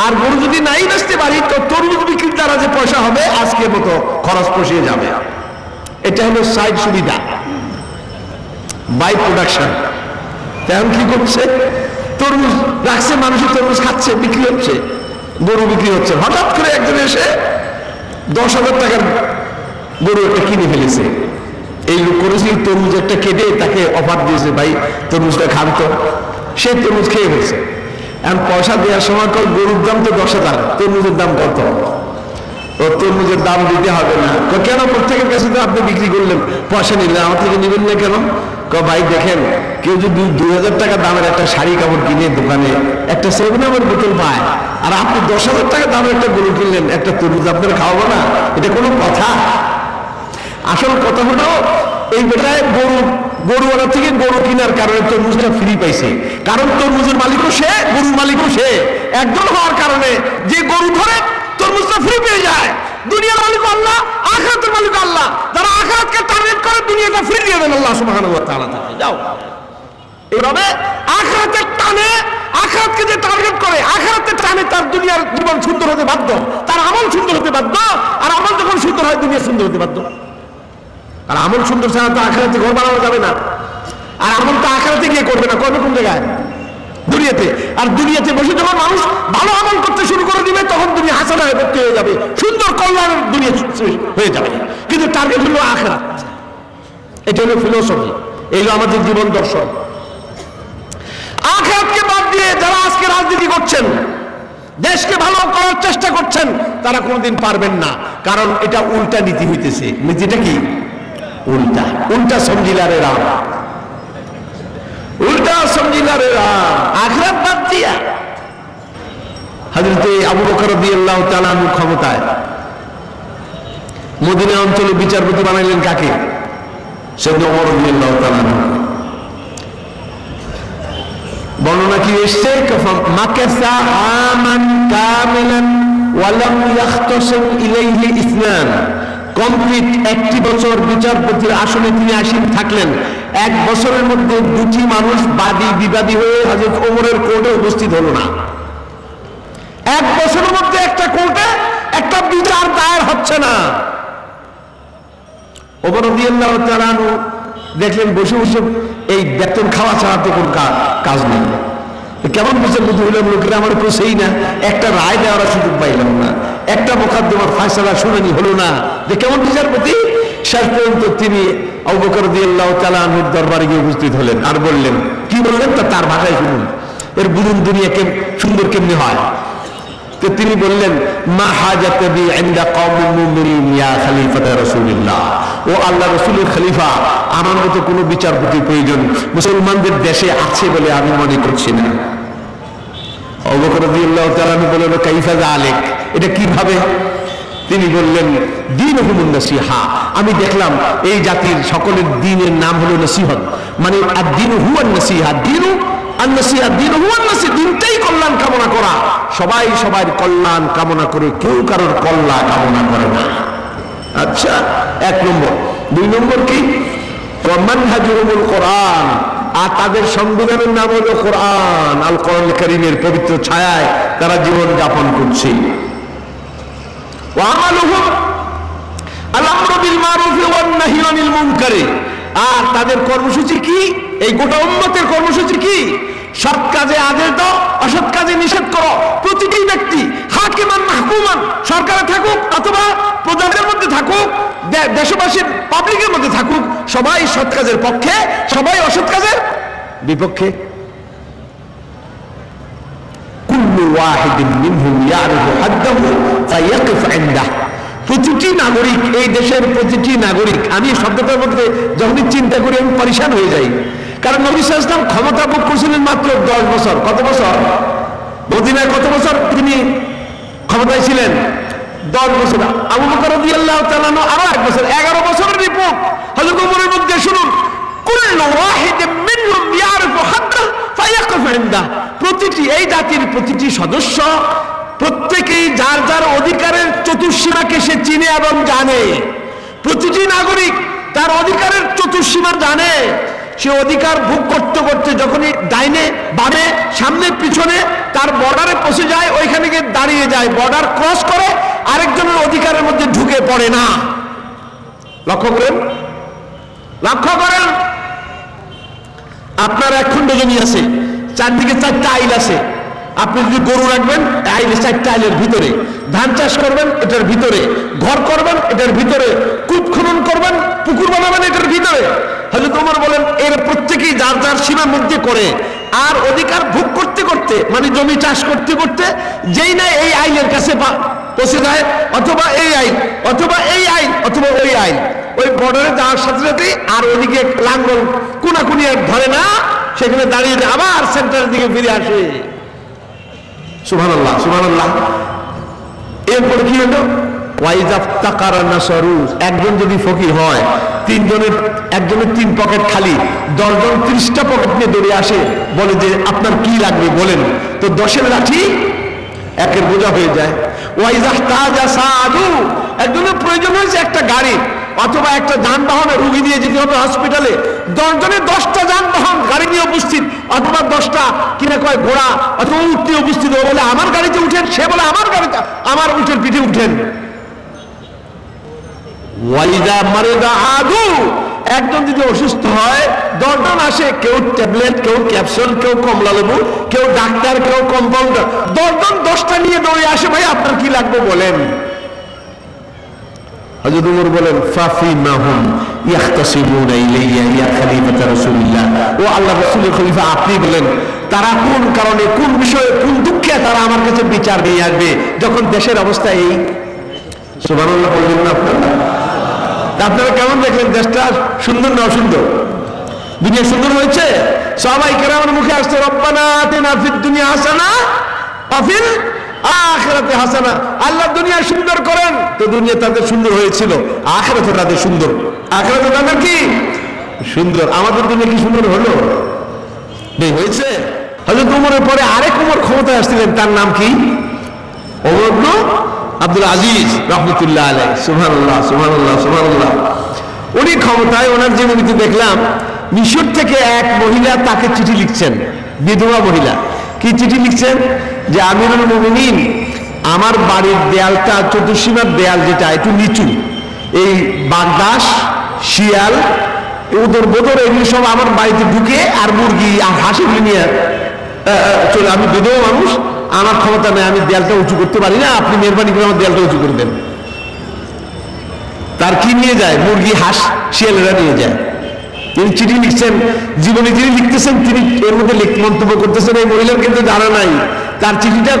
আর গরু যদি নাই বেচতে পারি, তো তরমুজ বিক্রির দ্বারা যে পয়সা হবে আজকের মতো খরচ পৌঁছিয়ে যাবে। এটা হলো সাইড সুবিধা, বাই প্রোডাকশন। তেমন কি করছে? তরমুজ রাখছে, মানুষের তরমুজ খাচ্ছে, বিক্রি হচ্ছে, গরু বিক্রি হচ্ছে। হঠাৎ করে একজন এসে 10,000 টাকার গরু একটা কিনে ফেলেছে। এই লোক করেছিল তরমুজ একটা কেটে তাকে অফার দিয়েছে, ভাই তরমুজটা খান তো। সে তরমুজ খেয়ে ফেলছে। এখন পয়সা দেওয়ার সময় গরুর দাম তো 10,000, তরমুজের দাম কত? ও তরমুজের দাম দিতে হবে না। কেন? প্রত্যেকের কাছে তো আপনি বিক্রি করলেন, পয়সা নিলেন, আমার থেকে নেবেন না কেন? ভাই দেখেন, কেউ যদি 2,000 টাকা দামের একটা শাড়ি কাপড় কিনে দোকানে একটা 7-Up বোতল পায়, আর আপনি 10,000 টাকা দামের একটা গরু কিনলেন, একটা তরমুজ আপনারা খাওয়াবো না? এটা কোনো কথা? আসল কথা হলো এই বেটায় গরুওয়ালা থেকে গরু কেনার কারণে তরমুজটা ফ্রি পাইছে, কারণ তরমুজের মালিকও সে, গরুর মালিকও সে, একজন হওয়ার কারণে যে গরু ধরে তরমুজটা ফ্রি পেয়ে যায়। দুনিয়ার মালিক আল্লাহ, আখিরাতের মালিক আল্লাহ। যারা আখিরাতকে টার্গেট করে দুনিয়াটা ফ্রি দিয়ে দেন আল্লাহ সুবহানাহু ওয়া তাআলা। যাও এইভাবে আখিরাতের টানে, আখিরাতকে যে টার্গেট করে, আখিরাতের টানে তার দুনিয়ার জীবন সুন্দর হতে বাধ্য, তার আমল সুন্দর হতে বাধ্য। আর আমল যখন সুন্দর হয়, দুনিয়া সুন্দর হতে বাধ্য। আর আমল সুন্দর ছাড়া তো আখিরাতে ঘর বানানো যাবে না। আর আমল তো আখিরাতে গিয়ে করবে না, করবে কোন জায়গায়? দুনিয়াতে। আর দুনিয়াতে বসে যখন মানুষ ভালো আমল করতে শুরু করে দিবে, তখন দুনিয়া হাসানা ভর্তি হয়ে যাবে, সুন্দর কল্যাণের দুনিয়া হয়ে যাবে। কিন্তু টার্গেট হলো আখিরাত। এটা হলো ফিলোসফি, এই হলো আমাদের জীবন দর্শন। আখিরাতকে বাদ দিয়ে যারা আজকে রাজনীতি করছেন, দেশকে ভালো করার চেষ্টা করছেন, তারা কোনোদিন পারবেন না, কারণ এটা উল্টা নীতি হইতেছে। নীতিটা কি? উল্টা। উল্টা সমঝিলারে রাম, উল্টা সমঝিলারে রাম, আখিরাত বাদ দিয়া। হযরত আবু বকর রাদিয়াল্লাহু তাআলা আনহু ক্ষমতায়, মদিনা অঞ্চলে বিচারপতি বানাইলেন কাকে? সাইয়েদনা ওমর রাদিয়াল্লাহু তাআলা আনহু। বর্ণনা কি এসছে? মাকাসা আমান কামিলান ওয়া লাম ইয়াখতাসিম ইলাইহি ইসনান। কমপ্লিট 1 বছর বিচারপতির আসনে তিনি আসীন থাকলেন। 1 বছরের মধ্যে 2টি মানুষ বাদী বিবাদী হয়ে হযরত ওমরের কোর্টে উপস্থিত হলো না। 1 বছরের মধ্যে একটা কোর্টে একটা বিচার দায়ের হচ্ছে না। ওমর রাদিয়াল্লাহু তাআলা আনহু দেখলেন বসে বসে এই বেতন খাওয়া ছাড়া তো কোনো কাজ নেই। কেমন বিচারপতি হইলাম, লোকেরা আমার পোষেই না, একটা রায় দেওয়ার সুযোগ পাইলাম না, একটা মোকদ্দমার ফায়সালা শুনানি হলো না, যে কেমন বিচারপতি? শেষ পর্যন্ত তিনি আবু বকর রাদিয়াল্লাহু তাআলা আনহুর দরবারে গিয়ে উপস্থিত হলেন। আর বললেন, কি বললেন তা তার ভাষায় শুনুন, এর বুঝুন দুনিয়া সুন্দর কেমনি হয়। তো তিনি বললেন, মা হাজাতে বি ইনদা কওমিল মুমিনিন ইয়া খলিফাতা রাসূলুল্লাহ। ও আল্লাহ রাসূলের খলিফা, আমার মতো কোনো বিচারপতির প্রয়োজন মুসলমানদের দেশে আছে বলে আমি মনে করছি না। আবু বকর রাদিয়াল্লাহু তাআলা বললেন, কাইফা যালিক, এটা কিভাবে? তিনি বললেন, দীনুহুম নাসিহা। আমি দেখলাম এই জাতির সকলের দ্বীনের নাম হলো নসিহত, মানে আদ-দীনু হুয়া নাসিহা, দীনু আন-নাসিহা, দীনু হুয়া নাসিহা, দিনটাই কল্যাণ কামনা করা। সবাই সবার কল্যাণ কামনা করে, কেউ কারোর কল্যাণ কামনা করে না। আচ্ছা, 1 নম্বর। 2 নম্বর কি? মানহাজুল কোরআন। আর তাদের সংবিধানের নাম হলো কোরআন। আল কোরআন কারীমের পবিত্র ছায়ায় তারা জীবন যাপন করছে। ওয়া আমালুহুম আল-আমরু বিল মারুফ ওয়ান নাহই আনিল মুনকার। আর তাদের কর্মসূচি কি? এই গোটা উম্মতের কর্মসূচি কি? সৎ কাজে আদেশ দাও, অসৎ কাজে নিষেধ করো। প্রতিটি ব্যক্তি হাকিমান মাহকুমান, সরকারে থাকুক অথবা প্রজাদের মধ্যে থাকুক, দেশবাসীর পাবলিকের মধ্যে থাকুক, সবাই সৎ কাজের পক্ষে, সবাই অসৎ কাজের বিপক্ষে। কুল্লু ওয়াহিদিন মিনহুম ইয়ারিফু হাদ্দাহু ফায়াকিফ ইনদাহ। প্রতিটি নাগরিক, এই দেশের প্রতিটি নাগরিক, আমি শব্দটার মধ্যে যখনই চিন্তা করি আমি পরিশান হয়ে যাই। কারণ নবী সাল্লাল্লাহু আলাইহি ওয়াসাল্লাম ক্ষমতা ভোগ করেছিলেন মাত্র 10 বছর। কত বছর? মদিনায় কত বছর তিনি ক্ষমতায় ছিলেন? 10 বছর। আবু বকর রাদিয়াল্লাহু তাআলা আরো 1 বছর, 11 বছরের রিপোর্ট হযরত ওমরের মধ্যে শুনুন। কুল্লু ওয়াহিদিন মিনহুম ইয়ারিফু হাদ্দাহু ফায়াকিফ ইনদাহ। প্রতিটি এই জাতির প্রতিটি সদস্য প্রত্যেকেই যার যার অধিকারের চতুর্সীমাকে সে চিনে এবং জানে। প্রতিটি নাগরিক তার অধিকারের চতুর্সীমা জানে। সে অধিকার ভোগ করতে করতে যখনই ডাইনে বামে সামনে পিছনে তার বর্ডারে পৌঁছে যায়, ওইখানে গিয়ে দাঁড়িয়ে যায়, বর্ডার ক্রস করে আরেকজনের অধিকারের মধ্যে ঢুকে পড়ে না। লক্ষ্য করেন, লক্ষ্য করেন। আপনার 1 খণ্ড জমি আছে, চারদিকে 4টা আইল আছে। আপনি যদি গরু রাখবেন আইলে 4টা আইলের ভিতরে, ধান চাষ করবেন এটার ভিতরে, ঘর করবেন এটার ভিতরে, কূপ খনন করবেন, পুকুর বানাবেন এটার ভিতরে। হযরত ওমর বলেন এর প্রত্যেকেই যার যার সীমার মধ্যে করে আর অধিকার ভোগ করতে করতে, মানে জমি চাষ করতে করতে যেই না এই আইলের কাছে পৌঁছে যায়, অথবা এই আইল অথবা এই আইল অথবা ওই আইল, ওই বর্ডারে যাওয়ার সাথে সাথেই আর ওদিকে লাঙ্গল কোনাকুনি আর ধরে না, সেখানে দাঁড়িয়ে আবার সেন্টারের দিকে ফিরে আসে। সুবহানাল্লাহ, সুবহানাল্লাহ। এরপরে কি হলো? একজন যদি ফকির হয়, একজনের 3 পকেট খালি, 10 জন 30টা পকেট নিয়ে দৌড়ে আসে, বলে যে আপনার কি লাগবে বলেন, তো 10-এর লাঠি 1-এর বোঝা হয়ে যায়। একজনের প্রয়োজন হয়েছে একটা গাড়ি অথবা একটা যানবাহনে রুগী নিয়ে যেতে হবে হসপিটালে, 10 জনের 10টা যানবাহন গাড়ি নিয়ে উপস্থিত, অথবা 10টা কিনা কয় ঘোড়া অথবা উট নিয়ে উপস্থিত। ও বলে আমার গাড়িতে উঠেন, সে বলে আমার গাড়িতে, আমার উটের পিঠে উঠেন। একজন যদি অসুস্থ হয় 10 জন আসে, কেউ ট্যাবলেট, কেউ ক্যাপসুল, কেউ কমলা লেবু, কেউ ডাক্তার, কেউ কম্পাউন্ডার, 10 জন 10টা নিয়ে দৌড়ে আসে, ভাই আপনার কি লাগবে বলেন। হযরত ওমর বলেন ফাফিমাহুম ইয়াখতাসিমুনা ইলাইয়া ইয়া খলিফাতা রাসূলুল্লাহ, ও আল্লাহর রাসূলের খলিফা আপনি বলেন তারা কোন কারণে, কোন বিষয়ে, কোন দুঃখে তারা আমার কাছে বিচার নিয়ে আসবে যখন দেশের অবস্থা এই। সুবহানাল্লাহ বললেন না আপনারা? আপনারা কেমন দেখলেন? দেশটা সুন্দর না অসুন্দর? দুনিয়া সুন্দর হয়েছে? সবাই কেরামের মুখে আসছে রব্বানা আতিনা ফিদ দুনিয়া হাসানা ওয়া ফিল আখিরাতি হাসানা। আল্লাহ দুনিয়া সুন্দর করেন, তো দুনিয়া তাদের সুন্দর হয়েছিল, আখিরাতে তাদের সুন্দর, আখিরাতে তাদের কি সুন্দর। আমাদের দুনিয়া কি সুন্দর হলো? নেই, হয়েছে। হযরত ওমরের পরে আরেক ওমর ক্ষমতায় আসছিলেন, তার নাম কি? ওমর ইবনে আব্দুল আজিজ রাহমাতুল্লাহ আলাইহি। সুবহানাল্লাহ, সুবহানাল্লাহ, সুবহানাল্লাহ। উনি ক্ষমতায়, ওনার জীবনীতে দেখলাম মিশর থেকে এক মহিলা তাকে চিঠি লিখছেন, বিধবা মহিলা। কি চিঠি লিখছেন? যে আমিরুল মুমিনিন, আমার বাড়ির দেয়ালটা, চতুর্সীমার দেয়াল যেটা একটু নিচু, এই বাগদাস, শিয়াল, উদর বোদর এগুলি সব আমার বাড়িতে ঢুকে আর মুরগি আর হাঁসগুলি নিয়ে চলে। আমি বিধবা মানুষ, আমার ক্ষমতা নেই, আমি দেয়ালটা উঁচু করতে পারি না, আপনি মেহরবানি করে আমার দেয়ালটা উঁচু করে দেন। তার কি নিয়ে যায়? মুরগি, হাঁস, শিয়ালেরা নিয়ে যায়। তিনি চিঠি লিখছেন, জীবনে যিনি লিখতেছেন তিনি এর মধ্যে মন্তব্য করতেছেন এই মহিলার কিন্তু জানা নাই তার চিঠিটা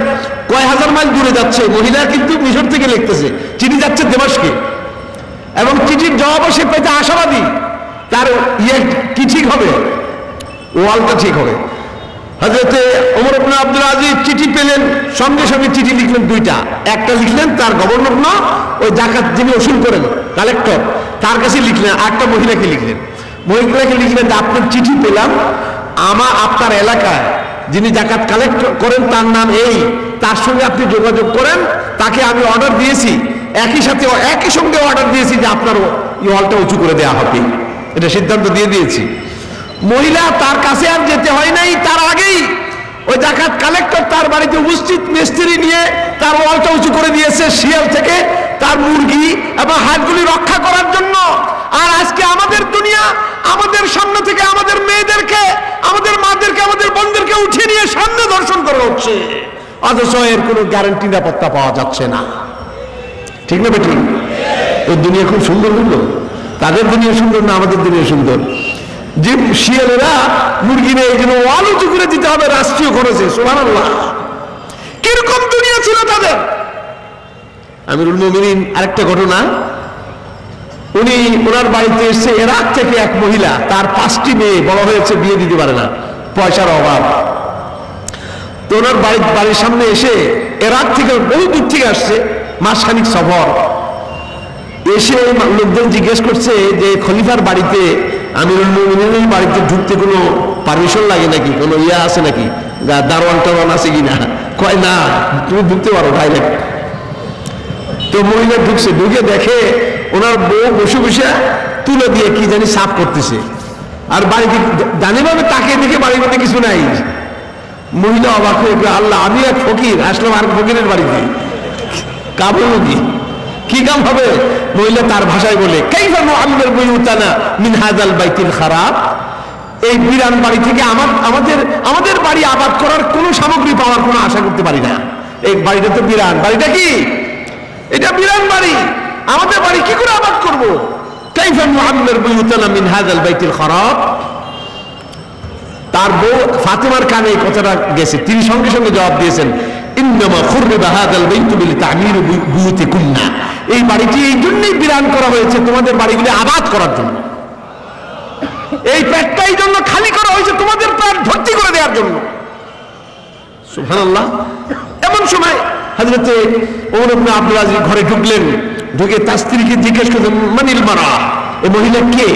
কয় হাজার মাইল দূরে যাচ্ছে। মহিলা কিন্তু মিশর থেকে লিখতেছে, চিঠি যাচ্ছে দেমাশকে, এবং চিঠির জবাবও সে পেতে আশাবাদী। তার কি ঠিক হবে? ওয়ালটা ঠিক হবে। হযরত ওমর ইবনে আব্দুল আজিজ চিঠি পেলেন, সঙ্গে সঙ্গে চিঠি লিখলেন 2টা। একটা লিখলেন তার গভর্নর, না ওই জাকাত যিনি ওসুল করেন, কালেক্টর, তার কাছে লিখলেন। আরেকটা মহিলাকে লিখলেন, মহিলাকে লিখলেন যে আপনার চিঠি পেলাম, আপনার এলাকায় যিনি জাকাত কালেক্ট করেন তার নাম এই, তার সঙ্গে আপনি যোগাযোগ করেন, তাকে আমি অর্ডার দিয়েছি, একই সঙ্গে অর্ডার দিয়েছি যে আপনার ওয়ালটা উঁচু করে দেওয়া হবে, এটা সিদ্ধান্ত দিয়ে দিয়েছি। মহিলা তার কাছে আর যেতে হয় নাই, তার আগেই ওই জাকাত কালেক্টর তার বাড়িতে উপস্থিত, মিস্ত্রি নিয়ে তার ওয়ালটা উঁচু করে দিয়েছে শিয়াল থেকে তার মুরগি এবং হাটগুলি রক্ষা করার জন্য। আর আজকে আমাদের দুনিয়া আমাদের সামনে থেকে আমাদের মেয়েদেরকে, আমাদের মাদেরকে, আমাদের বোনদেরকে উঠিয়ে নিয়ে সামনে দর্শন করা হচ্ছে, অথচ এর কোনো গ্যারান্টি নিরাপত্তা পাওয়া যাচ্ছে না। ঠিক না বেঠিক? ওর দুনিয়া খুব সুন্দর হলো। তাদের দুনিয়া সুন্দর না আমাদের দুনিয়া সুন্দর? যে শিয়ালেরা মুরগি নেই, এই জন্য ওয়াল উঁচু করে দিতে হবে রাষ্ট্রীয় খরচে। সুবহানাল্লাহ, কিরকম দুনিয়া ছিল তাদের। আমিরুল মুমিনিন আরেকটা ঘটনা, উনি ওনার বাড়িতে এসে ইরাক থেকে এক মহিলা, তার 5টি মেয়ে, বড় হয়েছে, বিয়ে দিতে পারে না, পয়সার অভাব। তো ওনার বাড়ির সামনে এসে, ইরাক থেকে বহু দূর থেকে আসছে, মাসখানিক সফর, এসে লোকজন জিজ্ঞেস করছে যে খলিফার বাড়িতে, আমিরুল মুমিনিনের বাড়িতে ঢুকতে কোনো পারমিশন লাগে নাকি, কোনো ইয়া আছে নাকি, দারোয়ান টারওয়ান আছে কিনা? কয় না, তুমি ঢুকতে পারো ডাইরেক্ট। তো মহিলা ঢুকছে, ঢুকে দেখে ওনার বউ বসে বসে তুলে দিয়ে কি জানি সাফ করতেছে, আর বাড়িতে জানিভাবে তাকে দেখে বাড়ির মধ্যে কিছু নাই। মহিলা অবাক হয়ে, আল্লাহ, আমি এক ফকির আসলাম আর ফকিরের বাড়িতে, কাবুলুকি কি কাম হবে? মহিলা তার ভাষায় বলে, কাইফা নুআম্মির বুয়ুতানা মিন হাযাল বাইতিল খারাপ, এই বিরান বাড়ি থেকে আমাদের বাড়ি আবাদ করার কোনো সামগ্রী পাওয়ার কোনো আশা করতে পারি না। এই বাড়িটা তো বিরান, বাড়িটা কি এটা বিরান বাড়ি, আমাদের বাড়ি কি করে আবাদ করব? কাইফা নুআম্মির বুয়ুতানা মিন হাযাল বাইতিল খারাপ। তার বউ ফাতেমার কানে এই কথাটা গেছে, তিনি সঙ্গে সঙ্গে জবাব দিয়েছেন, ইন্নামা খুররিবা হাযাল বাইতু লিতা'মিরি বুয়ুতিকুন্না, এই বাড়িটি এই জন্যই বিরান করা হয়েছে তোমাদের বাড়িগুলি আবাদ করার জন্য, এই পেটটা এই জন্য খালি করা হয়েছে তোমাদের পেট ভর্তি করে দেওয়ার জন্য। সুবহানাল্লাহ। এমন সময় হযরতে ওমর ইবনে আব্দুল আজিজ ঘরে ঢুকলেন, ঢুকে তার স্ত্রীকে জিজ্ঞেস করলেন, মানিল মারা, এই মহিলা কে?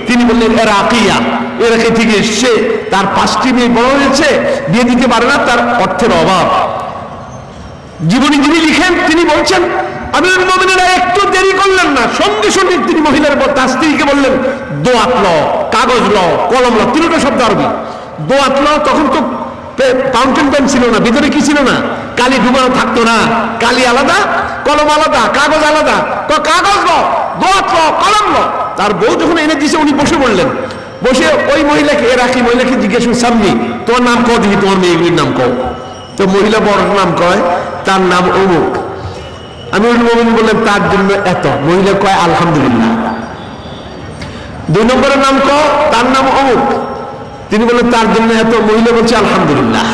তিনি বললেন, ইরাকিয়া, ইরাকি থেকে এসছে, তার 5টি মেয়ে বড় হয়েছে, বিয়ে দিতে পারে না, তার অর্থের অভাব। জীবনী যিনি লিখেন তিনি বলছেন, আমিরুল মুমিনিন একটু দেরি করলেন না, সঙ্গে সঙ্গে তিনি মহিলার তার স্ত্রীকে বললেন, দোয়াত ল, কাগজ ল, কলম ল, 3টা শব্দ আরবি। দোয়াত ল, তখন তো ফাউন্টেন পেন ছিল না, ভিতরে কি ছিল না, কালি ডুবানো থাকতো না, কালি আলাদা, কলম আলাদা, কাগজ আলাদা, তো কাগজ ল, দোয়াত ল, কলম ল। তার বউ যখন এনে দিয়েছে উনি বসে বললেন, বসে ওই মহিলাকে, রাখি মহিলাকে জিজ্ঞেস করুন, সামনি তোমার নাম কও দেখি, তোমার মেয়েগুলির নাম কও। তো মহিলা বড় নাম কয়, তার নাম অমুক। আমিরুল মুমিনিন বললেন, তার জন্য এত। মহিলা কয়, আলহামদুলিল্লাহ। 2 নম্বরের নাম কও, তার নাম অমুক। তিনি বললেন, তার জন্য এত। মহিলা বলছে, আলহামদুলিল্লাহ।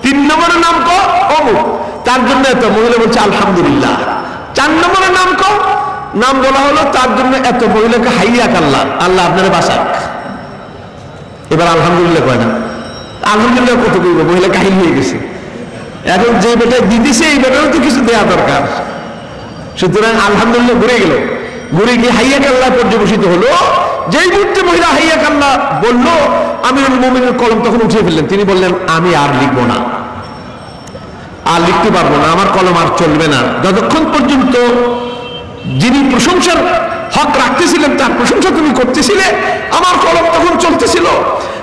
3 নম্বরের নাম কও, অমুক, তার জন্য এত। মহিলা বলছে, আলহামদুলিল্লাহ। 4 নম্বরের নাম কও, নাম বলা হলো, তার জন্য এত। মহিলাকে হাইয়াক আল্লাহ, আল্লাহ আপনারা বাঁচাক। এবার আলহামদুলিল্লাহ কয় না, আলহামদুলিল্লাহ কত কইব? মহিলা কাহিল হয়ে গেছে। এখন যে বেটায় দিতেছে এই বেটারও তো কিছু দেওয়া দরকার, সুতরাং আলহামদুলিল্লাহ ঘুরে গেল। ঘুরে গিয়ে হাইয়াক আল্লাহ পর্যবসিত হলো। যেই মুহূর্তে মহিলা হাইয়াক আল্লাহ বললো, আমিরুল মুমিনিনের কলম তখন উঠিয়ে ফেললেন। তিনি বললেন, আমি আর লিখবো না, আর লিখতে পারবো না, আমার কলম আর চলবে না, যতক্ষণ পর্যন্ত যিনি প্রশংসার হক রাখতেছিলেন তার প্রশংসা তুমি করতেছিলে, আমার কলম তখন চলতেছিল।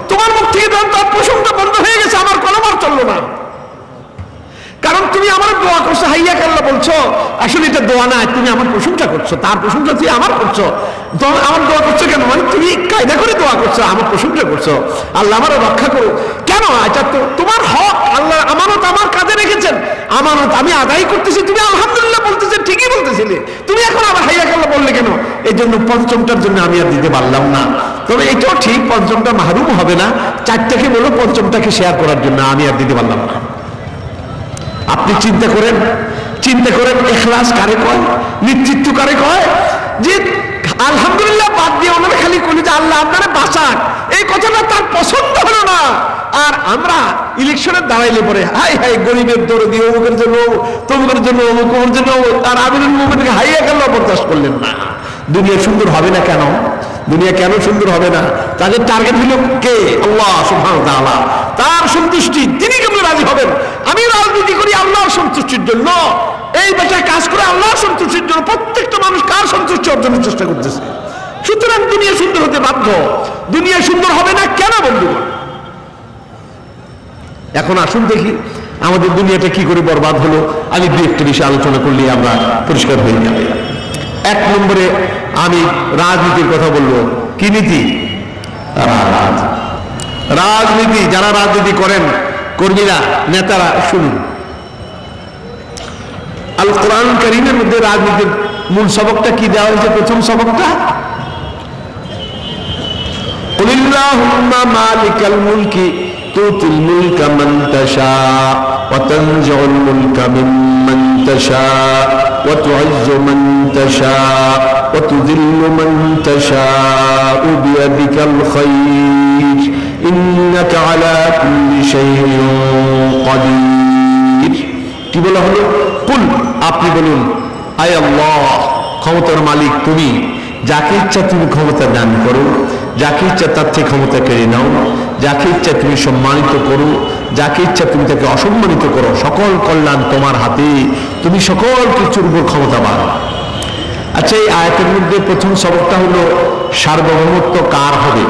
তোমার মুখ থেকে তার প্রশংসা বন্ধ হয়ে গেছে, আমার কলম আর চললো না। কারণ তুমি আমার দোয়া করছো, হাইয়াক আল্লাহ বলছো, আসলে এটা দোয়া না, তুমি আমার প্রশংসা করছো, তার প্রশংসা তুই আমার করছো। আমার দোয়া করছো কেন? মানে তুমি কায়দা করে দোয়া করছো, আমার প্রশংসা করছো। আল্লাহ আমার রক্ষা করো। কেন? আচ্ছা, তো তোমার হক আল্লাহ আমানত আমার কাঁধে রেখেছেন, আমানত আমি আদায় করতেছি, তুমি আলহামদুলিল্লাহ বলতেছে, ঠিকই বলতেছিলে, তুমি এখন আবার হাইয়াক আল্লাহ বললে কেন? এই জন্য 5মটার জন্য আমি আর দিতে পারলাম না। তবে এটাও ঠিক, 5মটা মাহরুম হবে না, 4টাকে বলো 5মটাকে শেয়ার করার জন্য, আমি আর দিতে পারলাম না। আপনি চিন্তা করেন, ইখলাস কারে কয়, নেতৃত্ব কারে কয়? যে আলহামদুলিল্লাহ বাদ দিয়ে ওনারা খালি বলি যে আল্লাহ আপনারা বাঁচান, এই কথাটা তার পছন্দ হলো না। আর আমরা ইলেকশনে দাঁড়াইলে পরে হাই হাই গরিবের দরদি, অমুকের জন্য তমুকের জন্য, অমুকের জন্য, আর আমিরুল মুমিনিনকে হাইয়া গেল, বরদাস্ত করলেন না। দুনিয়া সুন্দর হবে না কেন? দুনিয়া কেন সুন্দর হবে না? তাদের টার্গেট হলো কে? আল্লাহ সুবহানাহু ওয়া তাআলা, তার সন্তুষ্টি। তিনি কেমন রাজি হবেন? আমি রাজনীতি করি আল্লাহর সন্তুষ্টির জন্য, এই বেটায় কাজ করে আল্লাহর সন্তুষ্টির জন্য। প্রত্যেকটা মানুষ কার সন্তুষ্টি অর্জনের চেষ্টা করতেছে। সুতরাং দুনিয়া সুন্দর হতে বাধ্য। দুনিয়া সুন্দর হবে না কেন বন্ধুগণ? এখন আসুন দেখি আমাদের দুনিয়াটা কি করে বরবাদ হলো। আমি 2-1টা বিষয়ে আলোচনা করলে আমরা পরিষ্কার হয়ে যাবে। 1 নম্বরে আমি রাজনীতির কথা বলবো। কি নীতি? রাজনীতি। যারা রাজনীতি করেন কর্মীরা, নেতারা শুনুন, আল কোরআন কারীমের মধ্যে রাজনীতির মূল সবকটা কি দেওয়া হয়েছে? প্রথম সবকটা কুলিল্লাহুম্মা মালিকাল মুলকি তুতিল মুলকা মান তাশা ওয়া তানজিউল মুলকা মিম্মান তাশা ওয়া তুইজ্জু মান তাশা ওয়া তুযিল্লু মান তাশা বিয়াদিকাল খায়র ইন্নাকা আলা কুল্লি শাইইন কাদির। কি বলা হলো? কুল, আপনি বলুন, আয় আল্লাহ, ক্ষমতার মালিক তুমি, যাকে ইচ্ছা তুমি ক্ষমতা দান করো, যাকে ইচ্ছা তার থেকে ক্ষমতা কেড়ে নাও, যাকে ইচ্ছা তুমি সম্মানিত করো, যাকে ইচ্ছা তুমি তাকে অসম্মানিত করো, সকল কল্যাণ তোমার হাতে, তুমি সকল কিছুর উপর ক্ষমতাবান। আচ্ছা, এই আয়াতের মধ্যে প্রথম সবকটা হলো সার্বভৌমত্ব কার হবে?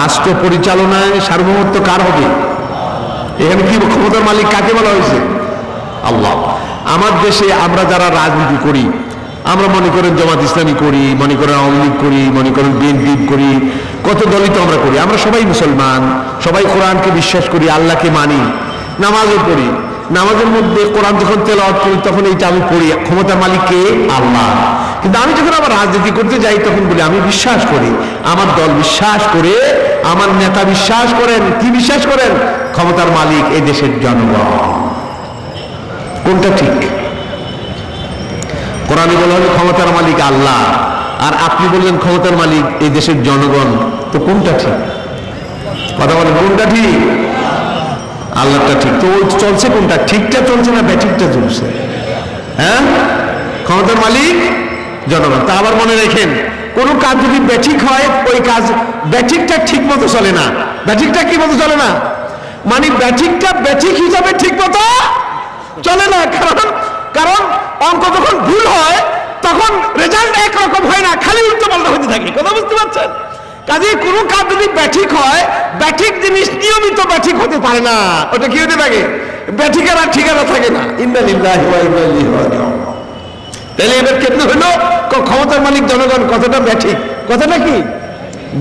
রাষ্ট্র পরিচালনায় সার্বভৌমত্ব কার হবে? এখানে কি ক্ষমতার মালিক কাকে বলা হয়েছে? আল্লাহ। আমার দেশে আমরা যারা রাজনীতি করি, আমরা মনে করেন জামাত ইসলামী করি, মনে করেন আওয়ামী লীগ করি, মনে করেন বিএনপি করি, কত দলই তো আমরা করি। আমরা সবাই মুসলমান, সবাই কোরআনকে বিশ্বাস করি, আল্লাহকে মানি, নামাজও পড়ি। নামাজের মধ্যে কোরআন যখন তেলাওয়াত করি তখন এইটা আমি পড়ি, ক্ষমতার মালিক কে? আল্লাহ। কিন্তু আমি যখন আবার রাজনীতি করতে যাই তখন বলি আমি বিশ্বাস করি, আমার দল বিশ্বাস করে, আমার নেতা বিশ্বাস করেন, কি বিশ্বাস করেন? ক্ষমতার মালিক এই দেশের জনগণ। কোনটা ঠিক? কোরআনে বলা হলো ক্ষমতার মালিক আল্লাহ, আর আপনি বললেন ক্ষমতার মালিক এই দেশের জনগণ। তো কোনটা ঠিক? কথা বলেন, কোনটা ঠিক? আল্লাহটা ঠিক। তো চলছে কোনটা? ঠিকটা চলছে না ব্যাঠিকটা চলছে? হ্যাঁ, ক্ষমতার মালিক জনগণ। তা আবার মনে রাখেন, কোন কাজ যদি ব্যাঠিক হয়, ওই কাজ ব্যাঠিকটা ঠিক মতো চলে না। ব্যাঠিকটা কি মতো চলে না? মানে ব্যাঠিকটা ব্যাঠিক হিসাবে ঠিক মতো চলে না। কারণ অঙ্ক যখন ভুল হয় তখন রেজাল্ট একরকম হয় না, খালি উল্টো পাল্টা হতে থাকে। কথা বুঝতে পারছেন? কাজে কোনো কাজ যদি ব্যাঠিক হয়, ব্যাঠিক জিনিস নিয়মিত ব্যাঠিক হতে পারে না, ওটা কি হতে থাকে? ব্যাঠিকের আর ঠিকানা থাকে না। ইন্না লিল্লাহি ওয়া ইন্না ইলাইহি রাজিউন। তাহলে এবার কেমন হলো? ক্ষমতার মালিক জনগণ, কথাটা ব্যাঠিক, কথাটা কি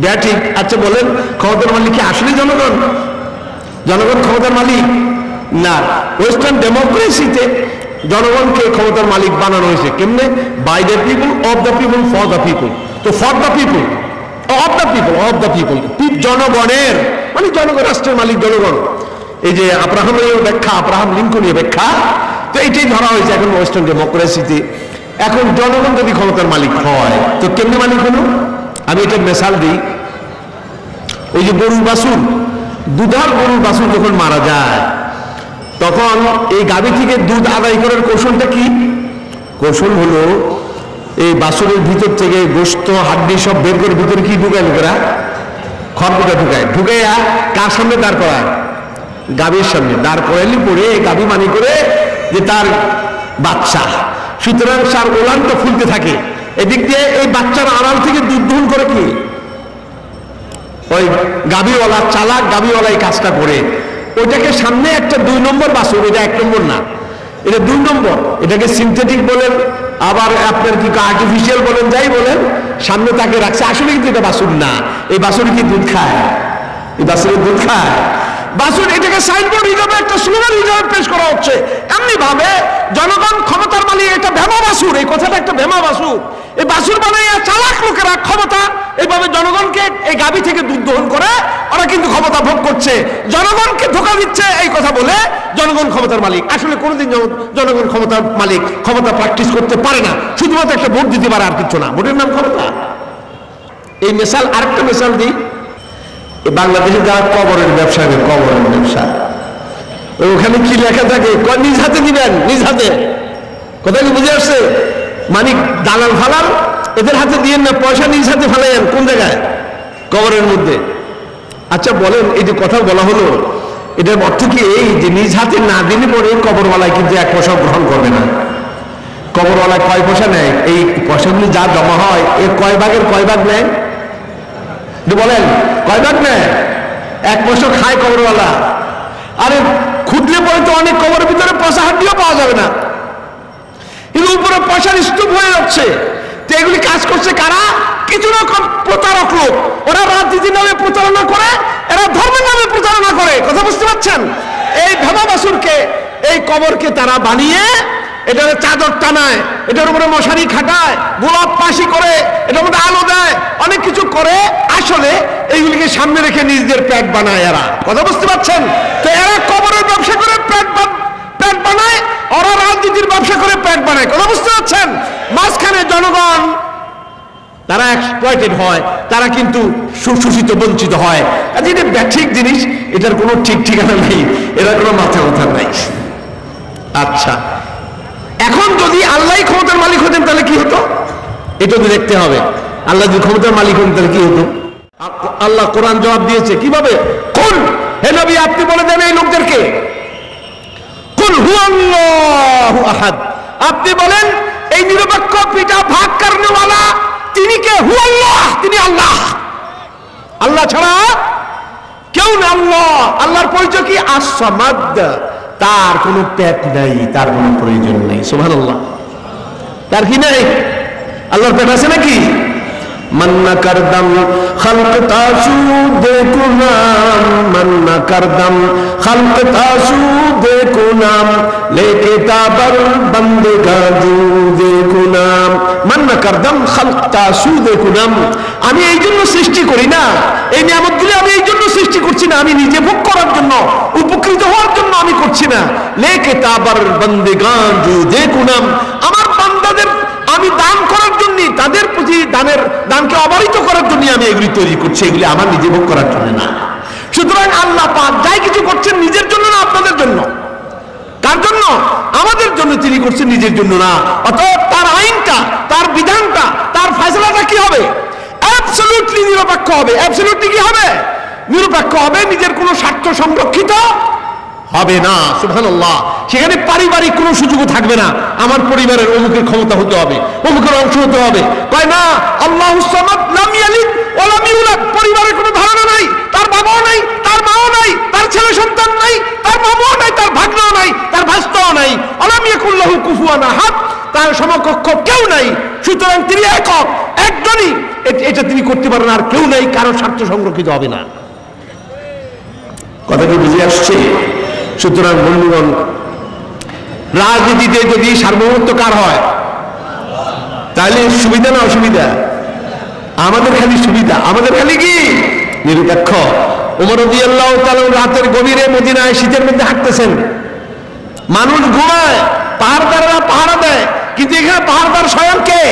ব্যাঠিক। আচ্ছা বলেন, ক্ষমতার মালিক কি আসলে জনগণ? জনগণ ক্ষমতার মালিক না। ওয়েস্টার্ন ডেমোক্রেসিতে জনগণকে ক্ষমতার মালিক বানানো হয়েছে কেমনে? By the people, of the people, for the people. তো for the people, of the people, of the people, জনগণের, মানে জনগণ, রাষ্ট্রের মালিক জনগণ। এই যে আব্রাহামের ব্যাখ্যা, আব্রাহাম লিঙ্কনের ব্যাখ্যা, তো এটাই ধরা হয়েছে এখন ওয়েস্টার্ন ডেমোক্রেসিতে। এখন জনগণ যদি ক্ষমতার মালিক হয় তো কেমনে মালিক হলো? আমি এটা মেসাল দিই। ওই যে গরুর বাছুর, দুধার গরুর বাছুর যখন মারা যায় তখন এই গাভী থেকে দুধ আদায় করার কৌশলটা কি? কৌশল হলো এই বাছুরের ভিতর থেকে গোশত, হাড্ডি সব বের করে ভিতরে কি ঢুকায়? লোকেরা খড়কুটা ঢুকায়। ঢুকাইয়া কার সামনে দাঁড় করায়? গাভীর সামনে দাঁড় করাইলে পরে গাভী মানি করে যে তার বাচ্চা, সুতরাং সার ওলানটা ফুলতে থাকে। এদিক দিয়ে এই বাচ্চার আড়াল থেকে দুধ দহন করে কি ওই গাভীওয়ালা, চালাক গাভীওয়ালা এই কাজটা করে। ওইটাকে সামনে একটা 2 নম্বর বাছুর, এটা 1 নম্বর না, এটা 2 নম্বর। এটাকে সিনথেটিক বলেন, আবার আপনার কি আর্টিফিশিয়াল বলেন, যাই বলেন, সামনে তাকে রাখছে। আসলে কিন্তু এটা বাছুর না। এই বাছুর কি দুধ খায়? এই বাছুরের দুধ খায়? বাছুর, এটাকে সাইনবোর্ড হিসাবে, একটা স্লোগান হিসাবে পেশ করা হচ্ছে। এমনি ভাবে জনগণ ক্ষমতার মালিক, এটা ভেমা বাছুর, এই কথাটা একটা ভেমা বাছুর। এই বাছুর বানাইয়া চালাক লোকেরা ক্ষমতা এইভাবে জনগণকে এই গাভী থেকে দুধ দহন করে ওরা কিন্তু ক্ষমতা ভোগ করছে, জনগণকে ধোঁকা দিচ্ছে এই কথা বলে জনগণ ক্ষমতার মালিক। আসলে কোনোদিন জনগণ ক্ষমতার মালিক, ক্ষমতা প্র্যাকটিস করতে পারে না, শুধুমাত্র একটা ভোট দিতে পারে, আর কিছু না। ভোটের নাম ক্ষমতা। এই মিসাল, আরেকটা মিসাল দিই। বাংলাদেশে যারা কবরের ব্যবসা করে, কবরের ব্যবসা, ওখানে কি লেখা থাকে? নিজ হাতে দিবেন, নিজ হাতে। কোথায় কি বুঝে আসছে? মানে দালাল ফালাল এদের হাতে দিয়েন না, পয়সা নিজ হাতে ফেলাইয়েন। কোন জায়গায়? কবরের মধ্যে। আচ্ছা বলেন, এই যে কথা বলা হলো, এটার অর্থ কি এই যে নিজ হাতে না দিলে পরে কবরওয়ালায় কিন্তু 1 পয়সা গ্রহণ করবে না? কবরওয়ালায় কয় পয়সা নেয়? এই পয়সাগুলি যা জমা হয় এর কয় ভাগের কয় ভাগ নেয়? বলেন, কয় ভাগ নেয়? 1 পয়সা খায় কবরওয়ালা। আরে খুঁজলে পরে তো অনেক কবরের ভিতরে পয়সা হাড্ডিও পাওয়া যাবে না, কিন্তু উপরে পয়সার স্তূপ হয়ে যাচ্ছে। তো এগুলি কাজ করছে কারা? কিছু রকম প্রতারক লোক। ওরা রাজনীতির নামে প্রচারণা করে, এরা ধর্মের নামে প্রচারণা করে। কথা বুঝতে পারছেন? এই ভেবা বাছুরকে, এই কবরকে তারা বানিয়ে এটার চাদর টানায়, এটার উপরে মশারি খাটায়, গোলাপ পাশি করে, এটার মধ্যে আলো দেয়, অনেক কিছু করে। আসলে এইগুলিকে সামনে রেখে নিজেদের পেট বানায় এরা। কথা বুঝতে পারছেন? তো এরা কবরের ব্যবসা করে পেট বানায়, ওরা রাজনীতির ব্যবসা করে পেট বানায়। কথা বুঝতে পারছেন? মাঝখানে জনগণ তারা এক্সপ্লয়েটেড হয়, তারা কিন্তু সুশোষিত বঞ্চিত হয়। কাজে এটা ব্যাঠিক জিনিস, এটার কোনো ঠিক ঠিকানা নেই, এটার কোনো মাথা কথা নাই। আচ্ছা, এখন যদি আল্লাহ ক্ষমতার মালিক হতেন তাহলে কি হতো? এটা তো দেখতে হবে। আল্লাহ যদি ক্ষমতার মালিক হতেন তাহলে কি হতো? আল্লাহ কোরআন জবাব দিয়েছে কিভাবে? কুল, হে নবী আপনি বলে দেন এই লোকদেরকে, কুল হুয়াল্লাহু আহাদ, আপনি বলেন এই নিরপেক্ষ পিতা ভাগ করনেওয়ালা তিনি কে? হুয়াল্লাহ, তিনি আল্লাহ। আল্লাহ ছাড়া কেউ না। আল্লাহ, আল্লাহর পরিচয় কি? আস-সামাদ, তার কোনো পেট নাই, তার কোনো প্রয়োজন নেই। সুবহানাল্লাহ। তার কি নাই? আল্লাহর পেট আছে নাকি? মান্না করদম খলক তাসু দেখো নাম, মান্না করদম খলক তাসু দেখো নাম, লেকে তাবর বন্দেগা জু দেখো নাম। মান্না করদম খলক তাসু দেখো নাম, আমি এই জন্য সৃষ্টি করি না, এই নিয়ামতগুলি আমি এই জন্য সৃষ্টি করছি না, আমি নিজে ভোগ করার জন্য, উপকৃত হওয়ার জন্য আমি করছি না। লেকে তাবর বন্দেগা জু দেখো নাম, আমার বান্দাদের আমি দান করার জন্য, তাদের প্রতি দানকে অবারিত করার জন্য আমি এগুলি তৈরি করছি, এগুলি আমার নিজে ভোগ করার জন্য না। সুতরাং আল্লাহ পাক যাই কিছু করছেন নিজের জন্য না, আপনাদের জন্য। কার জন্য? আমাদের জন্য তিনি করছেন, নিজের জন্য না। অতএব তার আইনটা, তার বিধানটা, তার ফয়সালাটা কি হবে? অ্যাবসলিউটলি নিরপেক্ষ হবে। অ্যাবসলিউটলি কি হবে? নিরপেক্ষ হবে, নিজের কোনো স্বার্থ সংরক্ষিত হবে না। সুবহানাল্লাহ। সেখানে পারিবারিক কোনো সুযোগও থাকবে না, আমার পরিবারের অমুকের ক্ষমতা হতে হবে, অমুকের অংশ হতে হবে। কয় না, আল্লাহুস সামাদ লাম ইয়ালিদ ওয়া লাম ইউলাদ, পরিবারের কোনো ধারণা নাই, তার বাবাও নাই, তার মাও নাই, তার ছেলে সন্তান নাই, তার মামাও নাই, তার ভাগ্নাও নাই, তার ভাস্তাও নাই। আলাম ইয়াকুল লাহু কুফুয়ান আহাদ, তার সমকক্ষ কেউ নাই। সুতরাং তিনি একক, একজনই, এটা তিনি করতে পারেন, আর কেউ নাই, কারো স্বার্থ সংরক্ষিত হবে না। কথা কি বুঝে আসছে? সুতরাং বন্ধুগণ, রাজনীতিতে যদি সার্বভৌমত্ব কার হয় তাহলে সুবিধা না অসুবিধা? আমাদের খালি সুবিধা, আমাদের খালি কি? নিরপেক্ষ। ওমর রাদিয়াল্লাহু তাআলা রাতের গভীরে মদিনায় শীতের মধ্যে হাঁটতেছেন, মানুষ ঘুমায়, পাহাড়দাররা পাহারা দেয়, কিন্তু এখানে পাহাড়দার স্বয়ং কে?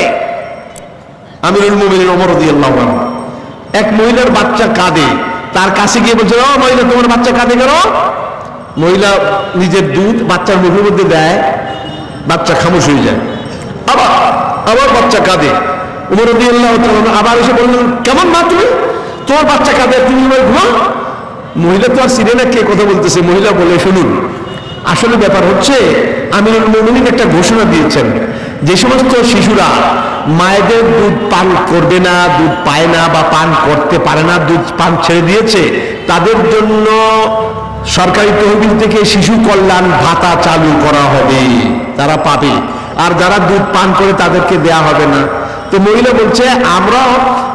আমিরুল মুমিনিন ওমর রাদিয়াল্লাহু আনহু। এক মহিলার বাচ্চা কাঁদে, তার কাছে গিয়ে বলছে, ও মহিলা তোমার বাচ্চা কাঁদে কেন? মহিলা নিজের দুধ বাচ্চার মুখের মধ্যে দেয়, বাচ্চা খামোশ হয়ে যায়। আবার বাচ্চা কাঁদে। ওমর রাদিয়াল্লাহু তাআলা আবার এসে বললেন, কেমন মা তুমি? তোমার বাচ্চা কাঁদে, তুমি এবার ঘুমাও? মহিলা তো আর চিনে না কে কথা বলতেছে। মহিলা বলে, শুনুন, আসলে ব্যাপার হচ্ছে আমিরুল মুমিনিন একটা ঘোষণা দিয়েছেন, যে সমস্ত শিশুরা মায়েদের দুধ পান করবে না, দুধ পায় না বা পান করতে পারে না, দুধ পান ছেড়ে দিয়েছে, তাদের জন্য সরকারি তহবিল থেকে শিশু কল্যাণ ভাতা চালু করা হবে, তারা পাবে। আর যারা দুধ পান করে তাদেরকে দেয়া হবে না। তো মহিলা বলছে, আমরা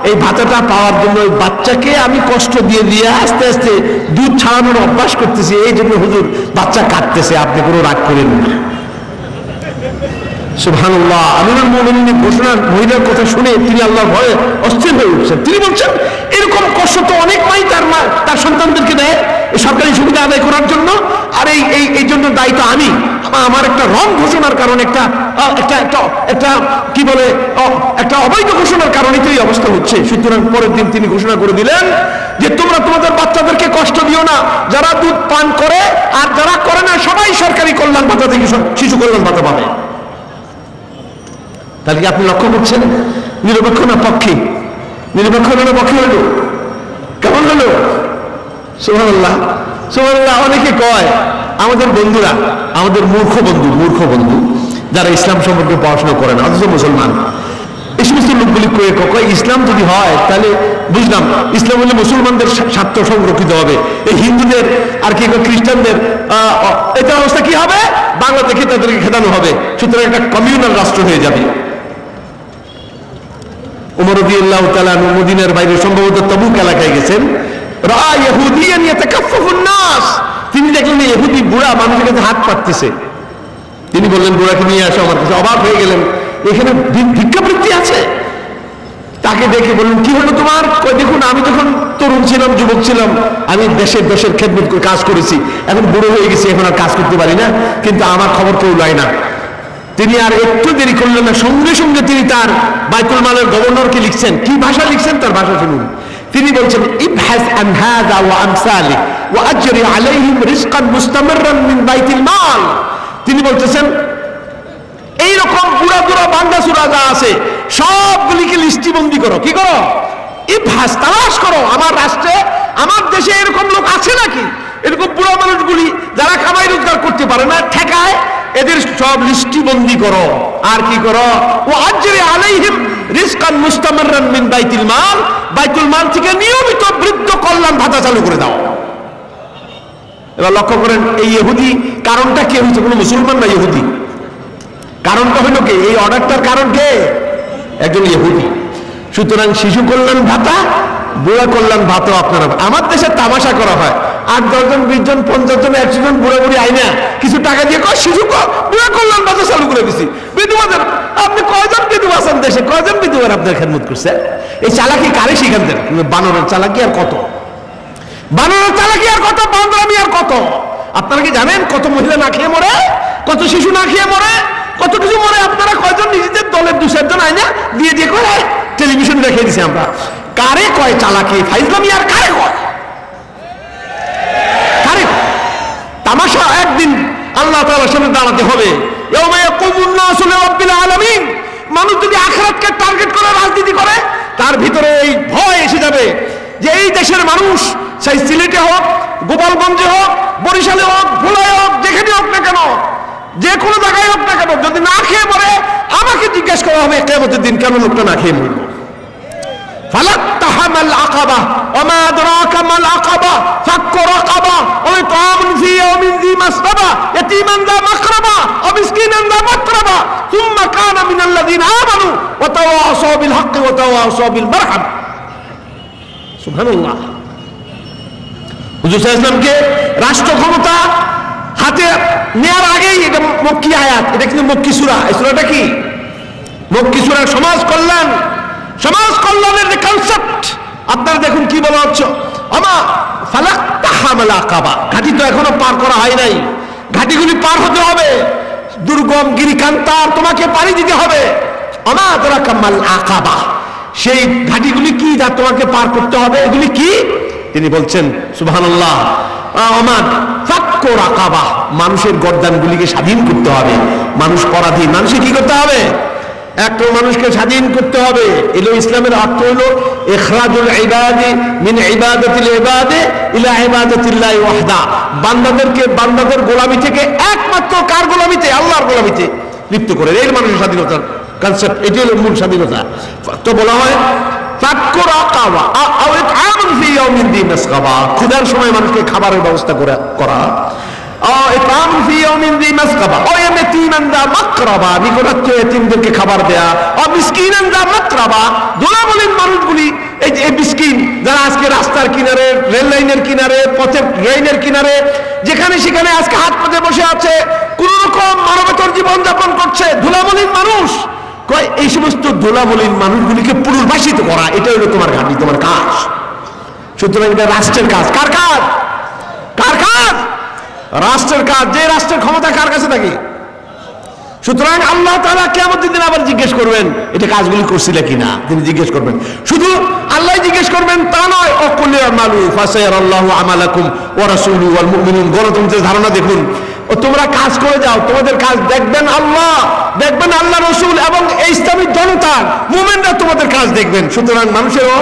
এই ভাতাটা পাওয়ার জন্য ওই বাচ্চাকে আমি কষ্ট দিয়ে দিয়ে আস্তে আস্তে দুধ ছাড়ানোর অভ্যাস করতেছি, এই জন্য হুজুর বাচ্চা কাঁদতেছে, আপনি কোনো রাগ করেন না। সুবহানাল্লাহ। আমিরুল মুমিনিন ঘোষণা, মহিলার কথা শুনে তিনি আল্লাহর ভয়ে অস্থির হয়ে উঠছেন। তিনি বলছেন, এরকম কষ্ট তো অনেক মাই তার সন্তানদেরকে দেয় এই সরকারি সুবিধা আদায় করার জন্য, আর এই জন্য দায়িত্ব আমি। আমার একটা রং ঘোষণার কারণে, একটা কি বলে, একটা অবৈধ ঘোষণার কারণে তো এই অবস্থা হচ্ছে। সুতরাং পরের দিন তিনি ঘোষণা করে দিলেন যে তোমরা তোমাদের বাচ্চাদেরকে কষ্ট দিও না, যারা দুধ পান করে আর যারা করে না সবাই সরকারি কল্যাণ ভাতা থেকে শিশু কল্যাণ ভাতা পাবে। তাহলে কি আপনি লক্ষ্য করছেন নিরপেক্ষ না পক্ষে? নিরপেক্ষ হলো পক্ষে হলো? কেমন হলো? সুবহানাল্লাহ, সুবহানাল্লাহ। অনেকে কয়, আমাদের বন্ধুরা, আমাদের মূর্খ বন্ধু যারা ইসলাম সম্পর্কে পড়াশোনা করে না অথচ মুসলমান, এই সমস্ত লোকগুলি কয় ইসলাম যদি হয় তাহলে বুঝলাম ইসলাম হলে মুসলমানদের স্বার্থ সংরক্ষিত হবে, এই হিন্দুদের আর কি খ্রিস্টানদের এটা অবস্থা কি হবে? বাংলা থেকে তাদেরকে খেদানো হবে, সুতরাং একটা কমিউনাল রাষ্ট্র হয়ে যাবে। ওমর রাদিয়াল্লাহু তাআলা মদিনার বাইরে সম্ভবত তাবুক এলাকায় গেছেন, রাআ ইহুদিয়ান ইয়াতাকাফফুন নাস, তিনি দেখলেন ইহুদি বুড়া মানুষের কাছে হাত পাততেছে। তিনি বললেন, বুড়াকে নিয়ে আসো আমার কাছে। অবাক হয়ে গেলেন, এখানে ভিক্ষাবৃত্তি আছে। তাকে দেখে বললেন, কি হলো তোমার? দেখুন, আমি যখন তরুণ ছিলাম, যুবক ছিলাম, আমি দেশের খেদমত করে কাজ করেছি, এখন বুড়ো হয়ে গেছি, এখন আর কাজ করতে পারি না, কিন্তু আমার খবর কেউ লয় না। তিনি আর একটু দেরি করলেন না, সঙ্গে সঙ্গে তিনি তার বাইতুল মালের গভর্নরকে লিখছেন। কি ভাষা লিখছেন তার ভাষা শুনুন। তিনি বলছেন, ইবহাস আন হাযা ওয়া আমসালি ওয়া আজরি আলাইহিম রিজকান মুস্তামিরান মিন বাইতুল মাল। তিনি বলতেছেন, এইরকম বুড়া বুড়া বান্দাসুরা যা আছে সবগুলিকে লিস্টিবন্দি করো। কি করো? ইবহাস, তালাশ করো, আমার রাষ্ট্রে, আমার দেশে এরকম লোক আছে নাকি, এরকম বুড়া মানুষগুলি যারা কামাই রোজগার করতে পারে না, ঠেকায়, এদের সব লিস্টিবন্দি করো। আর কি করো? ও আজরি আলাইহিম রিজকান মুস্তামিরান মিন বাইতুল মাল, বাইতুল মাল থেকে নিয়মিত বৃদ্ধ কল্যাণ ভাতা চালু করে দাও। এবার লক্ষ্য করেন, এই ইহুদি কারণটা কে হয়েছে? কোনো মুসলমান না, ইহুদি। কারণটা হইল কি? এই অর্ডারটার কারণ কে? একজন ইহুদি। সুতরাং শিশু কল্যাণ ভাতা, বুড়া কল্যাণ ভাতা আপনারা, আমার দেশে তামাশা করা হয়, 8-10 জন, 20 জন, 50 জন, 100 জন বুড়া বুড়ি আইনা কিছু টাকা দিয়ে শিশু বুড়া কল্যাণ ভাতা চালু করে দিছি। বিধবাদের আপনি কয়জন বিধবা আছেন দেশে? কয়জন বিধবার আপনার খেদমত করছে? এই চালাকি কারে শিখান দেন? বানরের চালাকি আর কত, বানরের চালাকি আর কত, বান্দরামি আর কত। আপনারা কি জানেন কত মহিলা না খেয়ে মরে, কত শিশু না খেয়ে মরে, কত কিছু মরে? আপনারা কয়জন নিজেদের দলের 2-4 জন আইনা দিয়ে দিয়ে করে টেলিভিশন রেখে দিছি আমরা। কারে কয় চালাকি, ফাইজলামি আর কারে কয়? কারে কয়? তামাশা একদিন আল্লাহ তাআলার সামনে দাঁড়াতে হবে। ইয়াউমা ইয়াকুমুন নাসু লিরাব্বিল আলামিন। মানুষ যদি আখিরাতকে টার্গেট করে রাজনীতি করে, তার ভিতরে এই ভয় এসে যাবে যে এই দেশের মানুষ, সেই সিলেটে হোক, গোপালগঞ্জে হোক, বরিশালে হোক, ভোলায় হোক, যেখানে হোক না কেন, যে কোনো জায়গায় হোক না কেন, যদি না খেয়ে মরে, আমাকে জিজ্ঞেস করা হবে কিয়ামতের দিন কেন লোকটা না খেয়ে মরল। ফালাক্তাহামাল আকাবা ওয়া মা আদরাকা মাল আকাবা ফাক্কু রাকাবা ওয়া ইতআমুন ফি ইয়াওমিন যী মাসরাবা ইয়াতীমান যা মাকরাবা ওয়া মিসকিনান যা মাতরাবা সুম্মা কানা মিনাল্লাযীনা আমানু ওয়া তাওয়াসাউ বিল হাক্কি ওয়া তাওয়াসাউ বিল মারহাম। সুবহানাল্লাহ। হুজুর সাল্লাল্লাহু আলাইহি ওয়াসাল্লামকে রাষ্ট্র ক্ষমতা হাতে নেওয়ার আগেই, এটা মক্কি আয়াত, এটা কিন্তু মক্কি সূরা। এই সূরাটা কি? মক্কি সূরা। সমাজ কল্যাণ, সমাজ কল্যাণের যে কনসেপ্ট আপনারা দেখুন কি বলা হচ্ছে, আমা ফালাক্তাহামাল আকাবা। ঘাটি তো এখনো পার করা হয় নাই, ঘাটিগুলি পার হতে হবে, দুর্গম গিরিকান্তার তোমাকে পাড়ি দিতে হবে। আমা আদরাকা মাল আকাবা, সেই ঘাটিগুলি কি যা তোমাকে পার করতে হবে, এগুলি কি? তিনি বলছেন সুবহানাল্লাহ, আমার ফাক্কু রাকাবা, মানুষের গর্দানগুলিকে স্বাধীন করতে হবে। মানুষ পরাধীন, মানুষকে কি করতে হবে? একটা মানুষকে স্বাধীন করতে হবে। এলো ইসলামের অর্থ হলো ইখরাজুল ইবাদি মিন ইবাদাতিল ইবাদি ইলা ইবাদাতিল্লাহি ওয়াহদা। বান্দাদেরকে বান্দাদের গোলামি থেকে একমাত্র কার গোলামিতে? আল্লাহর গোলামিতে লিপ্ত করে। এই মানুষের স্বাধীনতার কনসেপ্ট, এটি হলো মূল স্বাধীনতা। তো বলা হয় ফাক্কু রাকাবা আও ইতআমুন ফি ইয়াওমিন যী মাসগাবা, ক্ষুধার সময় মানুষকে খাবারের ব্যবস্থা করা। ইতআমুন ফি ইয়াওমিন যী মাসগাবা ওয়া ইয়াতীমান যা মাকরাবা, নিকটাত্মীয় এতিমদেরকে খাবার দেয়া। মিসকিনান যা মাতরাবা, দুর্বল মানুষগুলি, এই যে মিসকিন যারা আজকে রাস্তার কিনারে, রেল লাইনের কিনারে, পথের লাইনের কিনারে, যেখানে সেখানে আজকে হাত পেতে বসে আছে, কোন রকম মানবেতর জীবন যাপন করছে, ধুলামলিন মানুষ। এই সমস্ত ধুলামলিন মানুষগুলিকে পুনর্বাসিত করা, এটা হলো তোমার ঘাটি, তোমার কাজ। সুতরাং এটা রাষ্ট্রের কাজ। কার কাজ? কার কাজ? রাষ্ট্রের কাজ। যে রাষ্ট্রের ক্ষমতা কার কাছে থাকে। সুতরাং আল্লাহ তাআলা কিয়ামতের দিন আবার জিজ্ঞেস করবেন এটা কাজগুলি করছিলে কিনা, তিনি জিজ্ঞেস করবেন। শুধু আল্লাহ জিজ্ঞেস করবেন তা নয়, অকুল আমালু ফাসায়ারাল্লাহু আমালাকুম ওয়া রাসূলুহু ওয়াল মুমিনুন। গণতন্ত্রের ধারণা দেখুন, ও তোমরা কাজ করে যাও, তোমাদের কাজ দেখবেন আল্লাহ, দেখবেন আল্লাহ রাসূল এবং এই ইসলামী জনতা, মুমিনরা তোমাদের কাজ দেখবেন। সুতরাং মানুষেরও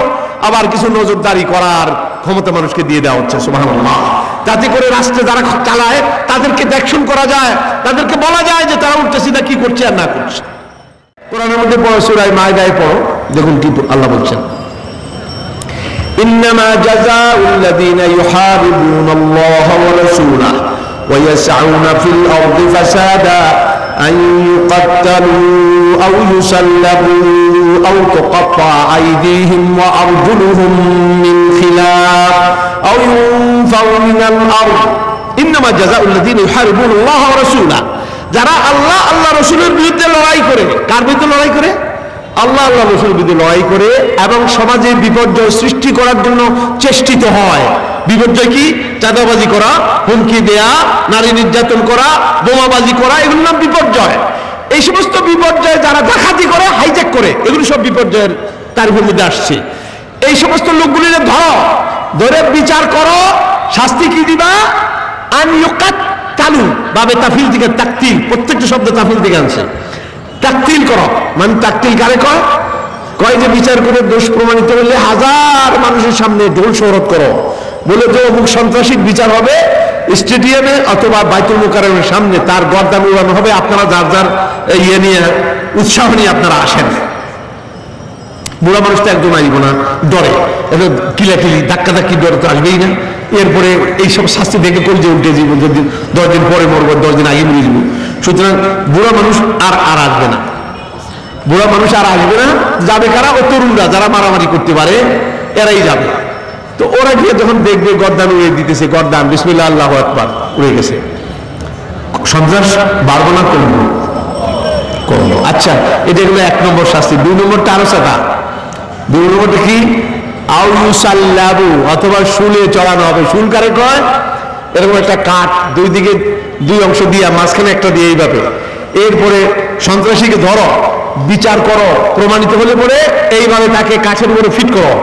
আবার কিছু নজরদারি করার ক্ষমতা মানুষকে দিয়ে দেওয়া হচ্ছে, সুবহানাল্লাহ। যাতে করে রাষ্ট্রে যারা চালায় তাদেরকে দেখশন করা যায়, তাদেরকে বলা যায় যে তারা উল্টা সিধা কি করছে আর না করছে। কোরআনের মধ্যে পড়ো, সূরা মাইদায় পড়ো, দেখুন কি আল্লাহ বলছেন, ইন্নামা জাযাউল লাযীনা ইউহারিবুনাল্লাহা ওয়া রাসূলাহু ওয়া ইয়াসআউনা ফিল আরদি ফাসাদা আন ইউকাত্তালু আও ইউসাল্লাবু আও তুকাত্তা আইদিহিম ওয়া আরজুলুহুম মিন খিলাফ আও ইউনফাউ মিনাল আরদ ইন্নামা জাযাউল্লাযীনা ইউহারিবুনাল্লাহ ওয়া রাসূলা, যারা আল্লাহ আল্লাহ রাসূলের বিরুদ্ধে লড়াই করে। কার বিরুদ্ধে লড়াই করে? আল্লাহ আল্লাহ রাসূলের বিরুদ্ধে লড়াই করে এবং সমাজে বিপর্যয় সৃষ্টি করার জন্য চেষ্টিত হয়। বিপর্যয় কি? চাঁদাবাজি করা, হুমকি দেয়া, নারী নির্যাতন করা, বোমাবাজি করা, এগুলোর নাম বিপর্যয়। এই সমস্ত বিপর্যয় যারা ডাকাতি করে, হাইজ্যাক করে, এগুলো সব বিপর্যয়ের তারিফের মধ্যে আসছে। এই সমস্ত লোকগুলি ধরো, ধরে বিচার করো, শাস্তি কি দিবা? আন ইউকাত্তালু, বাবে তাফিল থেকে তাকতিল, প্রত্যেকটা শব্দ তাফিল থেকে আনছে। তাকতিল করো, মানে তাকতিল কারে কয়? কয় যে বিচার করে দোষ প্রমাণিত হলে হাজার মানুষের সামনে ঢোল শহরত করো, বলে যে অমুক সন্ত্রাসীর বিচার হবে স্টেডিয়ামে অথবা বাইতুল মুকাররমের সামনে, তার গর্দান উড়ানো হবে। আপনারা যার যার ইয়ে নিয়ে, উৎসাহ নিয়ে আপনারা আসেন। বুড়া মানুষটা একদম আসব না, ডরে, কিলাকিলি ধাক্কাধাক্কি ডরে তো আসবেই না। এরপরে এইসব শাস্তি দেখে করে যে উল্টে যাবো, যদি 10 দিন পরে মরবো, 10 দিন আগে মরে যাবো। সুতরাং বুড়া মানুষ আর আসবে না, বুড়া মানুষ আর আসবে না। যাবে কারা? ও তরুণরা, যারা মারামারি করতে পারে, এরাই যাবে। তো ওরা গিয়ে যখন দেখবে গর্দান উড়িয়ে দিতেছে, গর্দান বিসমিল্লাহ আল্লাহু আকবার উড়ে গেছে, সন্ত্রাস বাড়বো না কমবো? কমবো। আচ্ছা, এটা হলো 1 নম্বর শাস্তি। 2 নম্বরটা আরো সাদা। 2 নম্বরটা কি? আউ ইউসাল্লাবু, অথবা শুলে চড়ানো হবে। শুল কারে কয়? এরকম একটা কাঠ, দুই দিকে 2 অংশ দিয়া, মাঝখানে একটা দিয়ে এইভাবে। এরপরে সন্ত্রাসীকে ধরো, বিচার করো, প্রমাণিত হলে পরে এইভাবে তাকে কাঠের উপরে ফিট করো।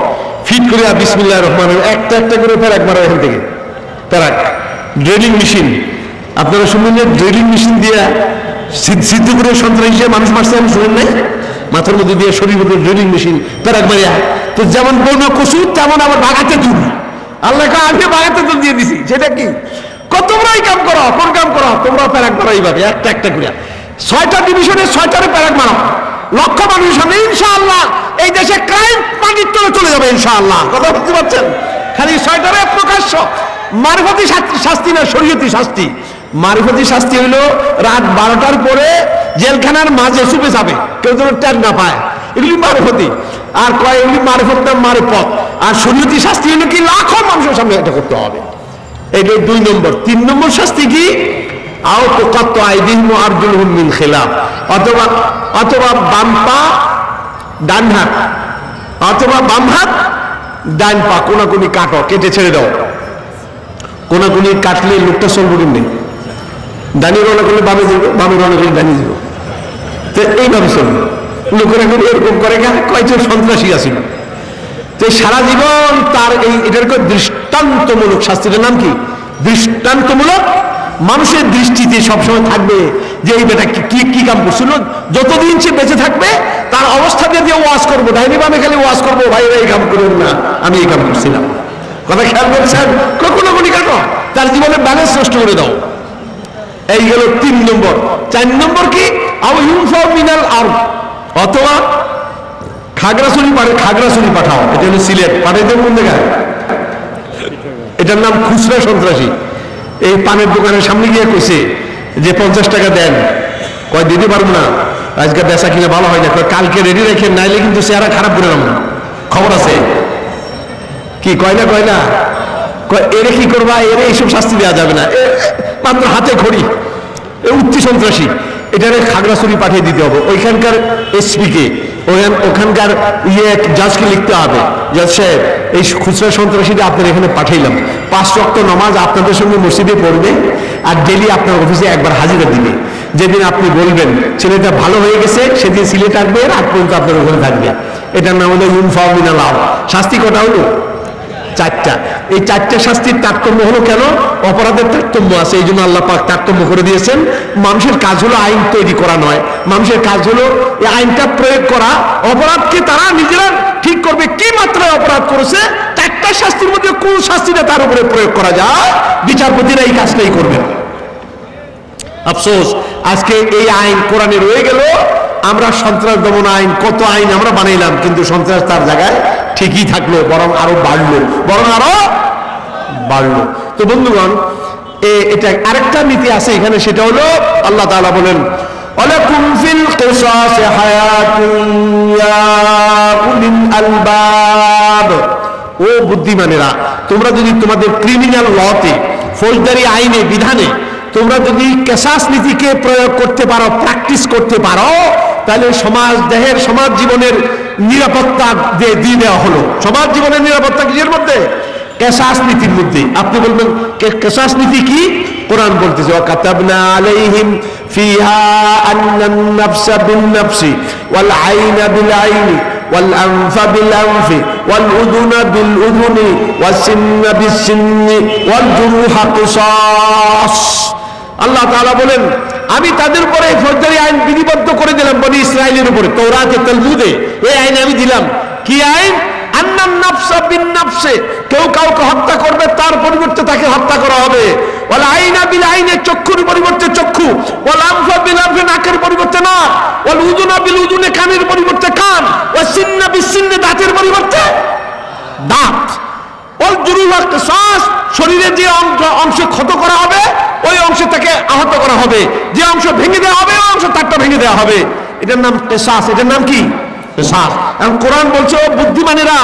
ফিট করে বিসমিল্লাহির রহমানির রহিম একটা একটা করে প্যারাক মারো। এখান থেকে প্যারাক, ড্রিলিং মেশিন, আপনারা শুনলেন যে ড্রিলিং মেশিন দিয়ে সিদ্ধ করে সন্ত্রাসী মানুষ মারছে, আমি শুনেন নাই? মাথার মধ্যে দিয়ে শরীর মধ্যে ড্রিলিং মেশিন প্যারাক মারিয়া। তো যেমন বন্য কচু, তেমন আবার বাগাতে তুল। আল্লাহ আমি বাগাতে তুল দিয়ে দিছি। সেটা কি? তোমরাই কাম করো, কোন কাম করো? তোমরা প্যারাক মারো এইভাবে একটা একটা করে। 6টা ডিভিশনে 6টারে প্যারাক মারো, লক্ষ মানুষের সামনে। ইনশাআল্লাহ এই দেশে ক্রাইম পানির তলে চলে যাবে ইনশাআল্লাহ। কথা বুঝতে পারছেন? খালি 6টারে প্রকাশ্য। মারফতি শাস্তি না, শরীয়তি শাস্তি। মারফতি শাস্তি হইল রাত 12টার পরে জেলখানার মাঝে চুপে যাবে, কেউ যেন টের না পায়, এগুলি মারফতি। আর কয় এগুলি মারফত না, মারফত। আর শরীয়তি শাস্তি হইল কি? লাখো মানুষের সামনে এটা করতে হবে। এইটা 2 নম্বর। 3 নম্বর শাস্তি কি? আও তুকাত্তু আইদিহিম ওয়া আরজুলুহুম মিন খিলাফ, অথবা বাম পা ডান হাত, অথবা বাম হাত ডান পা কোনাকুনি কাটো, কেটে ছেড়ে দাও। কোনাকুনি কাটলে লোকটা চলবো কেমনি? ডানি রওনা করলে বামে যাবো, বামে রওনা করলে ডানি যাবো। তো এইভাবে চলবে। লোকেরা এরকম করে, কয়েকজন সন্ত্রাসী আসিল। তো সারা জীবন তার এটার দৃষ্টান্তমূলক শাস্তিটার নাম কি? দৃষ্টান্তমূলক। মানুষের দৃষ্টিতে সবসময় থাকবে যে এই বেটা কি কাম করছিল। যতদিন সে বেঁচে থাকবে তার অবস্থা দিয়ে ওয়াজ করবো, ডাইনি বামে খালি ওয়াজ করবো, ভাই এই কাম করবেন না, আমি এই কাম করছিলাম। কথা খেয়াল করছেন? কখনো কোনি কাটো, তার জীবনে ব্যালেন্স নষ্ট করে দাও। এই গেল 3 নম্বর। 4 নম্বর কি? আও ইউনফাউ মিনাল আরদ, অথবা খাগড়াছড়ি পাঠাও। এটা হলো সিলেট, পাঠাইতে কোন জায়গায়? এটার নাম খুচরা সন্ত্রাসী। এই পানের দোকানের সামনে গিয়ে কইছে যে 50 টাকা দেন। কয় দিতে পারবো না, আজকে বেচা কিনা ভালো হয় না, কালকে রেডি রেখে, নাইলে কিন্তু চেহারা খারাপ করে নাম। খবর আছে কি? কয় না এরে কি করবা? এরে এইসব শাস্তি দেওয়া যাবে না, মাত্র হাতে খড়ি, উঠতি সন্ত্রাসী। এটারে খাগড়াছড়ি পাঠিয়ে দিতে হবে। ওইখানকার এসপিকে, ওখানকার জাজকে লিখতে হবে, জাজ সাহেব এই খুচরা সন্ত্রাসীটা আপনার এখানে পাঠাইলাম, 5 ওয়াক্ত নামাজ আপনাদের সঙ্গে মসজিদে পড়বে, আর ডেলি আপনার অফিসে একবার হাজিরা দিবে। যেদিন আপনি বলবেন ছেলেটা ভালো হয়ে গেছে, সেদিন সিলেট আসবে, রাত পর্যন্ত আপনার ওখানে থাকবে। এটার নাম হলো ইউনফাউ মিনাল আরদ। শাস্তি কটা হলো? 4টা। এই 4টা শাস্তির তারতম্য হলো কেন? অপরাধের তারতম্য আছে, এই জন্য আল্লাহ পাক তারতম্য করে দিয়েছেন। মানুষের কাজ হলো আইন তৈরি করা নয়, মানুষের কাজ হলো এই আইনটা প্রয়োগ করা। অপরাধকে তারা নিজেরা ঠিক করবে কি মাত্রায় অপরাধ করেছে, 4টা শাস্তির মধ্যে কোন শাস্তিটা তার উপরে প্রয়োগ করা যায়, বিচারপতিরা এই কাজটাই করবেন। আফসোস, আজকে এই আইন কোরআনে রয়ে গেল। আমরা সন্ত্রাস দমন আইন, কত আইন আমরা বানাইলাম, কিন্তু সন্ত্রাস তার জায়গায় ঠিকই থাকলো, বরং আরো বাড়লো। তো বন্ধুগণ, এটা আরেকটা নীতি আছে এখানে, সেটা হলো আল্লাহ তাআলা বলেন, ওয়ালাকুম ফিল কিসাসি হায়াতুন ইয়া উলিল আলবাব। ও বুদ্ধিমানেরা, তোমরা যদি তোমাদের ক্রিমিনাল লতে ফৌজদারি আইনে বিধানে তোমরা যদি কেসাস নীতিকে প্রয়োগ করতে পারো, প্র্যাকটিস করতে পারো, তাহলে সমাজ দেহের সমাজ জীবনের নিরাপত্তা দিয়ে দেওয়া হলো। সমাজ জীবনের নিরাপত্তা কিসের মধ্যে? কেসাস নীতির মধ্যে। আপনি বলবেন কেসাস নীতি কি? কোরআন বলতেছে ওয়াকাতাবনা আলাইহিম ফিহা আন্নান নাফসা বিন-নাফসি ওয়াল আইনা বিল-আইনি ওয়াল আনফা বিল-আনফি ওয়াল উযুনা বিল-উযুনি ওয়াস সিন্না বিস-সিন্নি ওয়াল জুরুহা কিসাস। আল্লাহ তাআলা বলেন আমি তাদের উপরে ফৌজদারি আইন বিধিবদ্ধ করে দিলাম বনি ইসরাইলের উপরে, তাওরাতে তালমুদে এই আইন আমি দিলাম। কি আইন? আন্নান নাফসা বিন-নাফসে, কেউ কাউকে হত্যা করবে তার পরিবর্তে তাকে হত্যা করা হবে। ওয়াল আইনা বিল আইনে, চক্ষুর পরিবর্তে চক্ষু। ওয়াল আনফা বিল আনফি, নাকের পরিবর্তে নাক। ওয়াল উযুনা বিল উযুনি, কানের পরিবর্তে কান। ওয়াস সিন্না বিস সিন্নি, দাঁতের পরিবর্তে দাঁত। ওয়াল জুরুহা কিসাস, শরীরে যে অংশ ক্ষত করা হবে ওই অংশ থেকে আহত করা হবে, যে অংশ ভেঙে দেওয়া হবে ওই অংশ তারটা ভেঙে দেওয়া হবে। এটার নাম কিসাস। এটার নাম কি? কিসাস। এখন কোরআন বলছে ও বুদ্ধিমানেরা,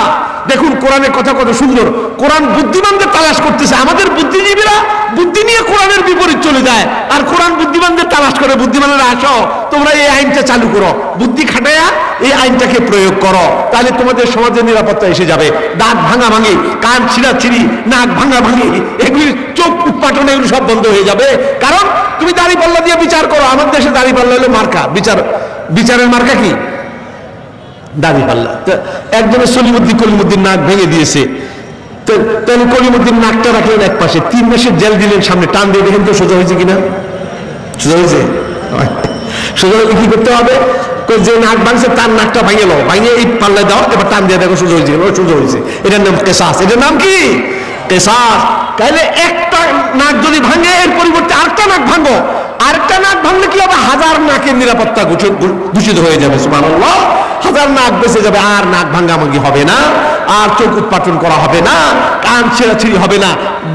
দেখুন কোরআনের কথা কত সুন্দর। কোরআন বুদ্ধিমানদের তালাশ করতেছে। আমাদের বুদ্ধিজীবীরা বুদ্ধি নিয়ে কোরআনের বিপরীত চলে যায়, আর কোরআন বুদ্ধিমানদের তালাশ করে। বুদ্ধিমানেরা আসো, তোমরা এই আইনটা চালু করো, বুদ্ধি খাটাইয়া এই আইনটাকে প্রয়োগ করো, তাহলে তোমাদের সমাজের নিরাপত্তা এসে যাবে। দাঁত ভাঙা ভাঙি, কান ছিঁড়াছিঁড়ি, নাক ভাঙা ভাঙি, এগুলি চোখ উৎপাটন, এগুলি সব বন্ধ হয়ে যাবে। কারণ তুমি দাড়িপাল্লা দিয়ে বিচার করো। আমাদের দেশে দাড়িপাল্লা হলো মার্কা, বিচারের মার্কা কি? দাড়িপাল্লা। একজনের কলিমুদ্দিন নাক ভেঙে দিয়েছে, তাহলে কলিমুদ্দিন নাকটা রাখলেন এক পাশে, 3 মাসের জেল দিলেন সামনে, টান দিয়ে দেখেন তো সোজা হয়েছে কিনা? সোজা হয়েছে? সোজা হলে কি করতে হবে? যে নাক ভাঙছে তার নাকটা ভাঙে লো, ভাঙে এই পাল্লায় দাও, এবার টান দিয়ে দেখো সোজা হয়েছে, সোজা হয়েছে। এটার নাম কিসাস। এটার নাম কি? কিসাস। তাহলে একটা নাক যদি ভাঙে এর পরিবর্তে আরেকটা নাক ভাঙো, আরেকটা নাক ভাঙলে কি হবে? 1000 নাকের নিরাপত্তা দূষিত হয়ে যাবে। সুবহানাল্লাহ, 1000 নাক বেঁচে যাবে। আর নাক ভাঙাভাঙি হবে না, আর চোখ উৎপাটন করা হবে না, কান ছিঁড়াছিঁড়ি হবে না।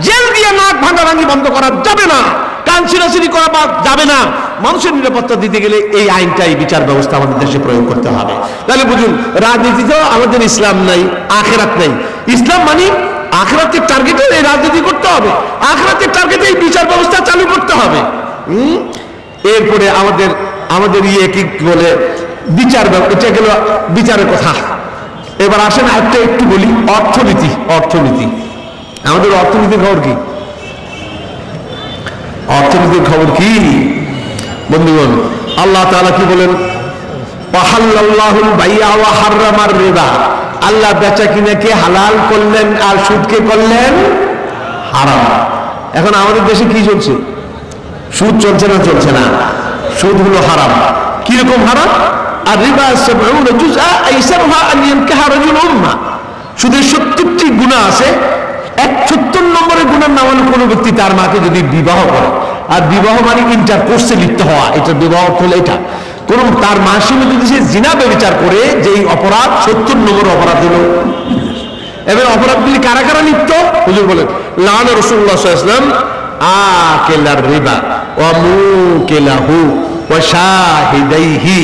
জেল দিয়ে নাক ভাঙাভাঙি বন্ধ করা যাবে না, কান ছিঁড়াছিঁড়ি করা যাবে না। মানুষের নিরাপত্তা দিতে গেলে এই আইনটাই, বিচার ব্যবস্থা আমাদের দেশে প্রয়োগ করতে হবে। তাহলে বুঝুন, রাজনীতিতেও আমাদের ইসলাম নাই, আখেরাত নাই। ইসলাম মানে আখেরাতের টার্গেটে এই রাজনীতি করতে হবে, আখেরাতের টার্গেটে এই বিচার ব্যবস্থা চালু করতে হবে। এরপরে আমাদের কি বলে বিচার, এটা গেল বিচারের কথা। এবার আসেন আরেকটা একটু বলি, অর্থনীতি। আমাদের অর্থনীতির খবর কি? অর্থনীতির খবর কি বন্ধুগণ? আল্লাহ তাআলা কি বলেন? ওয়াহাল্লাল্লাহুল বাই'a ওয়া হাররামার রিবা। আল্লাহ বেচা কিনাকে হালাল করলেন আর সুদকে করলেন হারাম। এখন আমাদের দেশে কি চলছে? সুদ চলছে না? চলছে না। সুদ হলো হারাম। কিরকম হারাম? আর রিবা 70 জুজআ আইসারহা আন ইয়ানকাহা রাজুল উম্মা। সুদের 70টি গুনাহ আছে। 71 নম্বরের গুনার নাম হলো কোনো ব্যক্তি তার মাকে যদি বিবাহ করে, আর বিবাহ মানে ইন্টারকোর্সে লিপ্ত হওয়া, এটা বিবাহ হলো এটা। কোন তার মার সঙ্গে যদি সে জিনা ব্যভিচার করে, যেই অপরাধ 70 নম্বর অপরাধ হলো। এবার অপরাধগুলি কারা কারা লিপ্ত? হুজুর বলেন লানা রাসূলুল্লাহ সাল্লাল্লাহু আলাইহি ওয়াসাল্লাম আকিলার রিবা ওয়া মুকিলাহু ওয়া শাহিদাইহি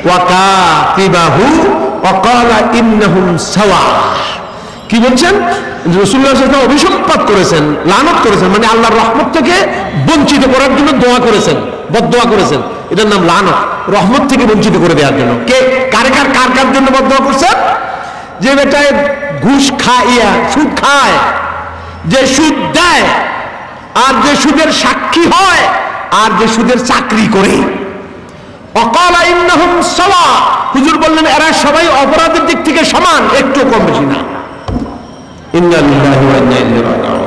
ওয়া কাতিবাহু ওয়া ক্বালা ইন্নাহুম সাওয়া। কি বলছেন? রাসূলুল্লাহ সাল্লাল্লাহু আলাইহি ওয়াসাল্লাম অভিসম্পাত করেছেন, লানত করেছেন, মানে আল্লাহর রহমত থেকে বঞ্চিত করার জন্য দোয়া করেছেন, বদদোয়া করেছেন। এটার নাম লানত, রহমত থেকে বঞ্চিত করে দেওয়ার জন্য। কে কার জন্য বদদোয়া করছেন? যে বেটায় ঘুষ খাইয়া, সুদ খায়, যে সুদ দেয়, আর যে সুদের সাক্ষী হয়, আর যে সুদের চাকরি করে। ওয়াকালা ইন্নাহুম সাওয়া। হুজুর বললেন এরা সবাই অপরাধের দিক থেকে সমান, একটু কম বেশি না। ইন্না লিল্লাহি ওয়া ইন্না ইলাইহি রাজিউন।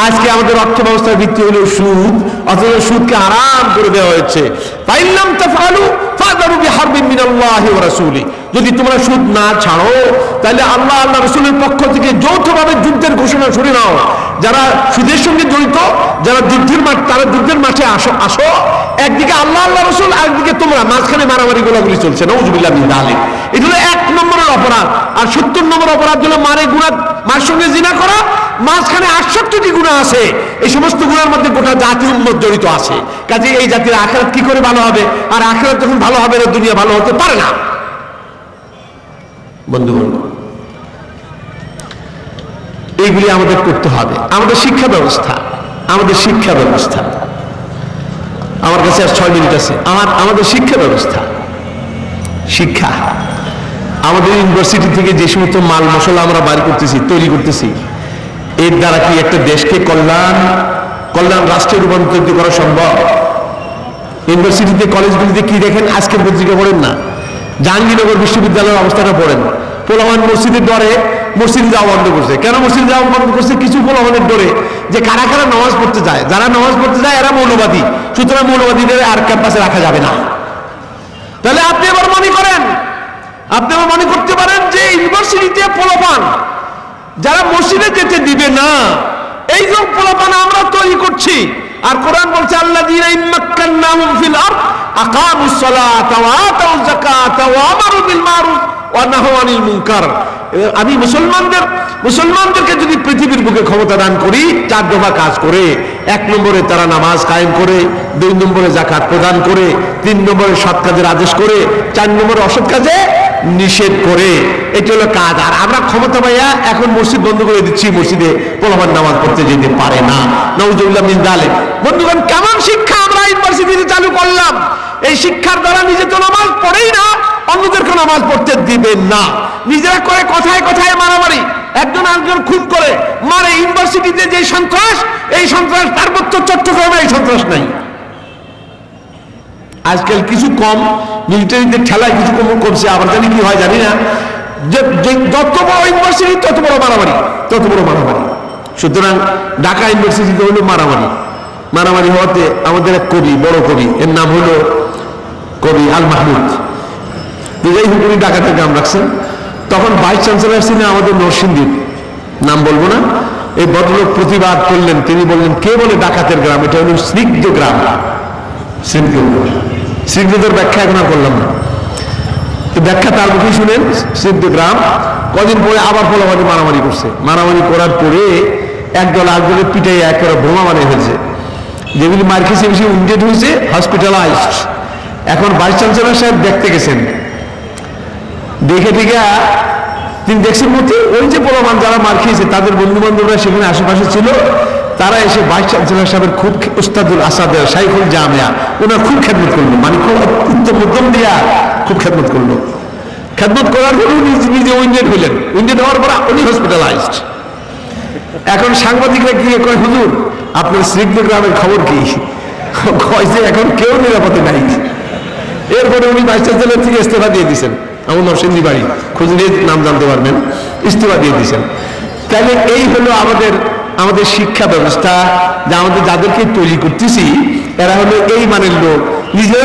আজকে আমাদের অর্থ ব্যবস্থার ভিত্তি হলো সুদ, অথচ সুদকে হারাম করে দেওয়া হয়েছে। ফাইল্লাম তাফআলু ফাযরু বিহারবিন মিনাল্লাহি ওয়া রাসূলি। যদি তোমরা সুদ না ছাড়ো, তাহলে আল্লাহ রাসূলের পক্ষ থেকে যৌথভাবে যুদ্ধের ঘোষণা শুনে নাও। যারা সুদের সঙ্গে জড়িত, যারা তারা যুদ্ধের মাঠে আসো। একদিকে আল্লাহ রাসূল, একদিকে তোমরা, মাঝখানে মারামারি গোলাগুলি চলছে। নাউযুবিল্লাহ মিন যালিক। এটা হলো 1 নম্বরের অপরাধ। আর 70 নম্বর অপরাধ হলো মার সঙ্গে জিনা করা। মাঝখানে 68টি গুনাহ আছে। এই সমস্ত গুনাহের মধ্যে গোটা জাতি উম্মত জড়িত আছে। কাজে এই জাতির আখিরাত কি করে ভালো হবে? আর আখিরাত যখন ভালো হবে না, দুনিয়া ভালো হতে পারে না। বন্ধুগণ, এইগুলি আমাদের করতে হবে। আমাদের শিক্ষা ব্যবস্থা, আমাদের শিক্ষা ব্যবস্থা। আমার কাছে আর 6 মিনিট আছে। আমাদের শিক্ষা ব্যবস্থা, শিক্ষা, আমাদের ইউনিভার্সিটি থেকে যে সমস্ত মাল মশলা আমরা বাইর করতেছি, তৈরি করতেছি, এর দ্বারা কি একটা দেশকে কল্যাণ রাষ্ট্রে রূপান্তরিত করা সম্ভব? ইউনিভার্সিটিতে, কলেজগুলিতে কি দেখেন? আজকের পত্রিকা পড়েন না, জাহাঙ্গীরনগর বিশ্ববিদ্যালয়ের অবস্থাটা পড়েন। পোলাপান মসজিদের ডরে মসজিদে যাওয়া বন্ধ করছে। কেন মসজিদে যাওয়া বন্ধ করছে? কিছু পোলাপানের ডরে যে কারা কারা নামাজ পড়তে যায়, যারা নামাজ পড়তে যায় এরা মৌলবাদী, সুতরাং মৌলবাদীদের আর ক্যাম্পাসে রাখা যাবে না। তাহলে আপনি আবার মনে করতে পারেন যে ইউনিভার্সিটিতে পোলাপান যারা মসজিদে যেতে দিবে না, এই যে পোলাপান আমরা তৈরি করছি। আর কোরআন বলছে আল্লাযীনা ইম্মাক্কান্নাহুম ফিল আরদ আকামুস সালাতা ওয়া আতাউয যাকাতা ওয়া আমারু বিল মারুফ ওয়া নাহাউ আনিল মুনকার। আমি মুসলমানদেরকে যদি পৃথিবীর বুকে ক্ষমতা দান করি, 4 দফা কাজ করে, 1 নম্বরে তারা নামাজ কায়েম করে, 2 নম্বরে যাকাত প্রদান করে, 3 নম্বরে সৎ কাজের আদেশ করে, 4 নম্বরে অসৎ কাজে নিষেধ করে, এটা হলো কাজ। আর আমরা ক্ষমতা পাইয়া এখন মসজিদ বন্ধ করে দিচ্ছি, মসজিদে পোলাপান নামাজ পড়তে যেতে পারে না। নাউযুবিল্লাহ মিন যালিক। বন্ধুগণ, কেমন শিক্ষা আমরা ইউনিভার্সিটিতে চালু করলাম? এই শিক্ষার দ্বারা নিজে তো নামাজ পড়েই না, অন্যদেরকে নামাজ পড়তে দিবেন না। নিজেরা করে কথায় কথায় মারামারি, একজন আরেকজন খুন করে মারে। ইউনিভার্সিটিতে যে সন্ত্রাস, এই সন্ত্রাস পার্বত্য চট্টগ্রামে এই সন্ত্রাস নাই। আজকাল কিছু কম, মিলিটারিতে ঠেলায় কিছু কমছে, আবার জানি কি হয় জানি না। যত বড় ইউনিভার্সিটি তত বড় মারামারি। সুতরাং ঢাকা ইউনিভার্সিটিতে হলো মারামারি হওয়াতে আমাদের এক কবি, বড় কবি, এর নাম হলো কবি আল মাহমুদ। যাই হোক, উনি ঢাকাতে গ্রাম রাখছেন। তখন ভাইস চ্যান্সেলর ছিলেন আমাদের নরসিংদীর, নাম বলবো না। এই ভদ্রলোক প্রতিবাদ করলেন, তিনি বললেন কে বলে ডাকাতের গ্রাম? এটা হলো স্নিগ্ধ গ্রাম। স্নিগ্ধদের ব্যাখ্যা এখন আর করলাম না, ব্যাখ্যা তার মুখে শুনেন। স্নিগ্ধ গ্রাম। কদিন পরে আবার পোলাপানি মারামারি করছে। মারামারি করার পরে একদল আরেকজনের পিঠে একেবারে বোমা বানিয়ে হয়েছে। যেগুলি মার খেয়েছে বেশি উইন্ডেড হয়েছে, হসপিটালাইজড। এখন ভাইস চ্যান্সেলর সাহেব দেখতে গেছেন, দেখে তিনি দেখছেন মধ্যে ওই যে পোলাপান যারা মার খেয়েছে তাদের বন্ধু বান্ধবরা সেখানে আশেপাশে ছিল। তারা এসে ভাইস চ্যান্সেলর সাহেবের খুব উস্তাদুল আসাদের শাইখুল জামিয়া, ওনার খুব খেদমত করলো, মানে খুব উত্তম মধ্যম দিয়া খুব খেদমত করলো। খেদমত করার পরে নিজে উইন্ডেড হইলেন। উইন্ডেড হওয়ার পর উনি হসপিটালাইজড। এখন সাংবাদিকরা গিয়ে কয়, হুজুর আপনার স্নিগ্ধ গ্রামের খবর কি? কয় যে এখন কেউ নিরাপদে নাই। এরপরে উনি ভাইস চ্যান্সেলর থেকে ইস্তফা দিয়ে দিয়েছেন। আমার নরসিংদী বাড়ি, খোঁজ নিয়ে নাম জানতে পারবেন। ইস্তফা দিয়ে দিয়েছেন। তাহলে এই হলো আমাদের শিক্ষা ব্যবস্থা, যা আমাদের যাদেরকে তৈরি করতেছি এরা হলো এই মানের লোক।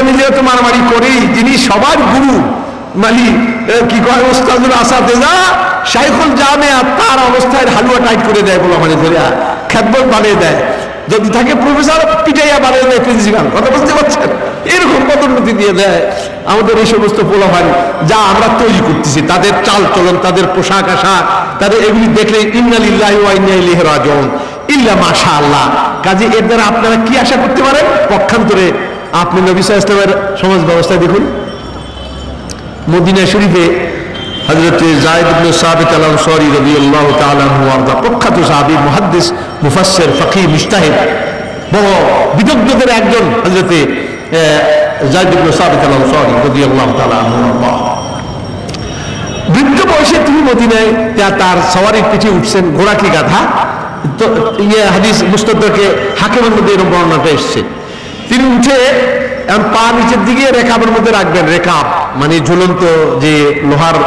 নিজেরা তো মারামারি করেই, যিনি সবার গুরু, মানে কি কয় ওস্তাদুল আসাদেজা শাইখুল জামিয়া, তার অবস্থায় হালুয়া টাইট করে দেয়, বলো মানে ধরে খেদমত বানিয়ে দেয়। যদি থাকে প্রফেসর, পিটাইয়া বানিয়ে দেয় প্রিন্সিপাল। কথা বুঝতে পারছেন? এরকম পদোন্নতি দিয়ে দেয়। আমাদের এই সমস্ত পোলাপান যা আমরা তৈরি করতেছি, তাদের চাল চলন, তাদের পোশাক আশাক, তাদের এগুলি দেখলে ইন্না লিল্লাহি ওয়া ইন্না ইলাইহি রাজিউন ইল্লা মাশাআল্লাহ। কাজে এর দ্বারা আপনারা কি আশা করতে পারেন? পক্ষান্তরে আপনি নবী সাল্লাল্লাহু আলাইহি ওয়াসাল্লামের সমাজ ব্যবস্থা দেখুন। মদিনা শরীফে হযরত যায়েদ ইবনে সাবিত আল আনসারী রাদিয়াল্লাহু তাআলা আনহু ওয়ারদা, প্রখ্যাত সাহাবী, মুহাদ্দিস, মুফাসসির, ফাকিহ, মুজতাহিদ, বড় বিদগ্ধদের একজন হযরত যায়েদ ইবনে সাবিত আল আনসারী রাদিয়াল্লাহু তাআলা আনহু ওয়ারদা। বৃদ্ধ বয়সে তিনি মদিনায় তার সওয়ারির পিঠে উঠছেন, ঘোড়া কি গাধা। তো হাদিস মুস্তাদরাকে হাকিমের মধ্যে এরকম বর্ণনাটা এসছে। তিনি উঠে পা নিচের দিকে রেকাবের মধ্যে রাখবেন। রেকাব মানে ঝুলন্ত যে লোহার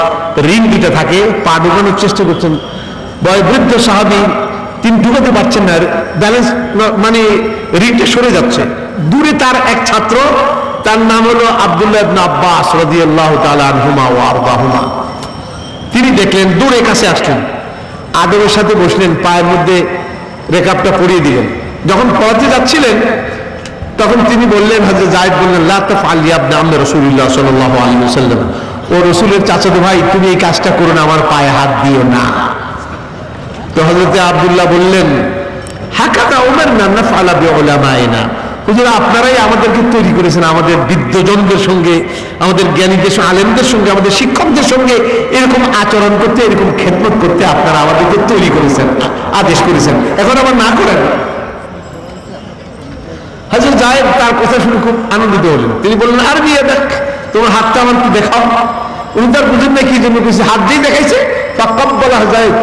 রিং দুটা থাকে, পা ঢুকানোর চেষ্টা করছেন। বৃদ্ধ সাহাবী, তিনি ঢুকাতে পারছেন না, ব্যালেন্স মানে রিংটা সরে যাচ্ছে। দূরে তার এক ছাত্র, তার নাম হলো আব্দুল্লাহ ইবনে আব্বাস রাদিয়াল্লাহু তাআলা আনহুমা ওয়া আরদাহুমা। তিনি দেখলেন, দূরে কাছে আসলেন, আদবের সাথে বসলেন, পায়ের মধ্যে রেকাবটা পরিয়ে দিলেন। যখন পড়াতে যাচ্ছিলেন তখন তিনি বললেন, হযরত যায়েদ বললেন, লা তাফআল ইয়া ইবনে আম্মি রাসূলুল্লাহ সাল্লাল্লাহু আলাইহি ওয়াসাল্লাম, ও রাসূলের চাচাতো ভাই, তুমি এই কাজটা করো না, আমার পায়ে হাত দিও না। তো হযরত আব্দুল্লাহ বললেন, হাকাদা উমারনা নাফআলা বিউলামাইনা, হুজুর আপনারাই আমাদেরকে তৈরি করেছেন, আমাদের বিদ্বজনদের সঙ্গে, আমাদের জ্ঞানীদের সঙ্গে, আলেমদের সঙ্গে, আমাদের শিক্ষকদের সঙ্গে এরকম আচরণ করতে, এরকম খেদমত করতে আপনারা আমাদেরকে তৈরি করেছেন, আদেশ করেছেন। এখন আবার না করেন। জায়েদ তার কথা শুনে খুব আনন্দিত হলেন। তিনি বললেন, আর বিয়ে দেখ, তোমার হাতটা আমার একটু দেখাও। উনি তার বুঝেন না কি জন্য কিছু, হাত দিয়ে দেখাইছে। ফাকাব্বালা জায়েদ,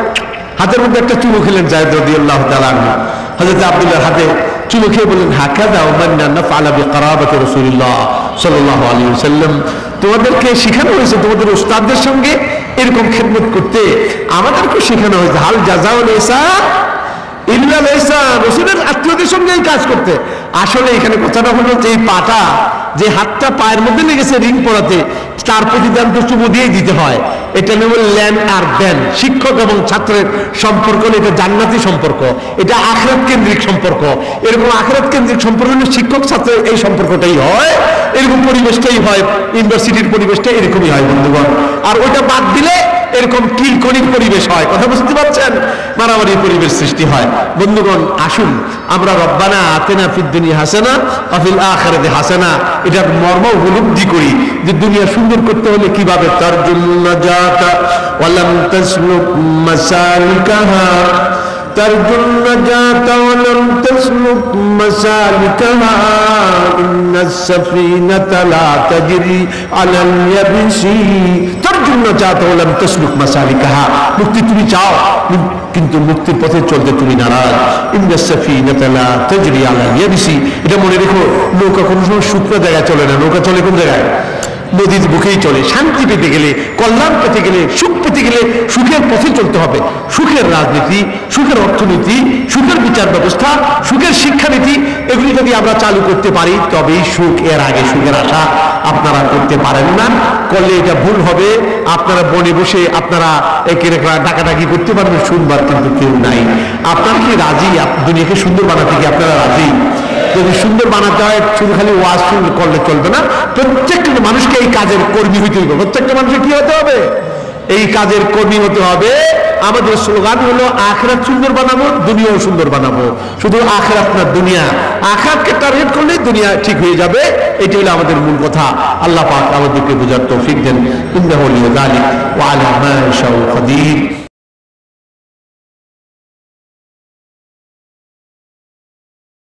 হাতের মধ্যে একটা চুমু খেলেন জায়েদ রাদিয়াল্লাহু তাআলা আনহু। হযরত আব্দুল্লাহর হাতে চুমু খেয়ে বললেন, হাকাযা উমান্না নাফআলা বিকরাবাতি রাসূলিল্লাহ সাল্লাল্লাহু আলাইহি ওয়াসাল্লাম, তোমাদেরকে শেখানো হয়েছে তোমাদের উস্তাদদের সঙ্গে এরকম খেদমত করতে, আমাদেরকে শেখানো হয়েছে হাল জাযাউল ইহসান ইল্লা ইহসান, রাসূলের আত্মীয়দের সঙ্গে এই কাজ করতে। আসলে এখানে কথাটা হলো যে এই পাটা, যে হাতটা পায়ের মধ্যে লেগেছে রিং পরাতে, তার প্রতিদান তো চুমু দিয়েই দিতে হয়। এটা নেব ল্যান আর দেন, শিক্ষক এবং ছাত্রের সম্পর্ক, এটা জান্নাতি সম্পর্ক, এটা আখিরাত কেন্দ্রিক সম্পর্ক। এরকম আখিরাত কেন্দ্রিক সম্পর্ক হলে শিক্ষক ছাত্রের এই সম্পর্কটাই হয়, এরকম পরিবেশটাই হয়, ইউনিভার্সিটির পরিবেশটা এরকমই হয় বন্ধুগণ। আর ওইটা বাদ দিলে এরকম কিলকনির পরিবেশ হয়, কথা বুঝতে পারছেন, মারামারি পরিবেশ সৃষ্টি হয়। বন্ধুগণ, আসুন আমরা রব্বানা আতিনা ফিদ দুনিয়া হাসানা ওয়া ফিল আখিরাতি হাসানা এটার মর্ম উপলব্ধি করি যে দুনিয়া সুন্দর করতে হলে কিভাবে। তারজুন নাজাতা ওয়া লাম তাসলুক মাসালিকাহা, তারজুন নাজাতা ওয়া লাম তাসলুক মাসালিকাহা, ইন্নাস সাফিনাতা লা তাজরি আলাল ইয়াবসি, তারজুন নাজাতা ওয়া লাম তাসলুক মাসালিকাহা, মুক্তি তুমি চাও কিন্তু মুক্তির পথে চলতে তুমি নারাজ। ইন্নাস সাফিনাতা লা তাজরি আলাল ইয়াবসি, এটা মনে রেখো, নৌকা কোনো সময় শুকনো জায়গায় চলে না, নৌকা চলে কোন জায়গায়? নদীর বুকেই চলে। শান্তি পেতে গেলে, কল্যাণ পেতে গেলে, সুখ পেতে গেলে সুখের পথে চলতে হবে। সুখের রাজনীতি, সুখের অর্থনীতি, সুখের বিচার ব্যবস্থা, সুখের শিক্ষানীতি, এগুলি যদি আমরা চালু করতে পারি তবেই সুখ। এর আগে সুখের আশা আপনারা করতে পারেন না, করলে এটা ভুল হবে। আপনারা বনে বসে আপনারা একে ডাকাডাকি করতে পারবেন, শুনবার কিন্তু কেউ নাই। আপনারা কি রাজি দুনিয়াকে সুন্দর বানাতে? কি আপনারা রাজি? যদি সুন্দর বানাতে হয় শুধু খালি ওয়াজ শুনলে করলে চলবে না, প্রত্যেকটা মানুষকে এই কাজের কর্মী হইতে হবে। প্রত্যেকটা মানুষের কি হতে হবে? এই কাজের কর্মী হতে হবে। আমাদের স্লোগান হলো আখিরাত সুন্দর বানাবো, দুনিয়াও সুন্দর বানাবো। শুধু আখিরাত না, দুনিয়া। আখিরাতকে টার্গেট করলে দুনিয়া ঠিক হয়ে যাবে, এটি হলো আমাদের মূল কথা। আল্লাহ পাক আমাদেরকে বোঝার তৌফিক দেন। ইন্নাহু লিযালিক ওয়া আলা মা ইয়াশাউ কাদির।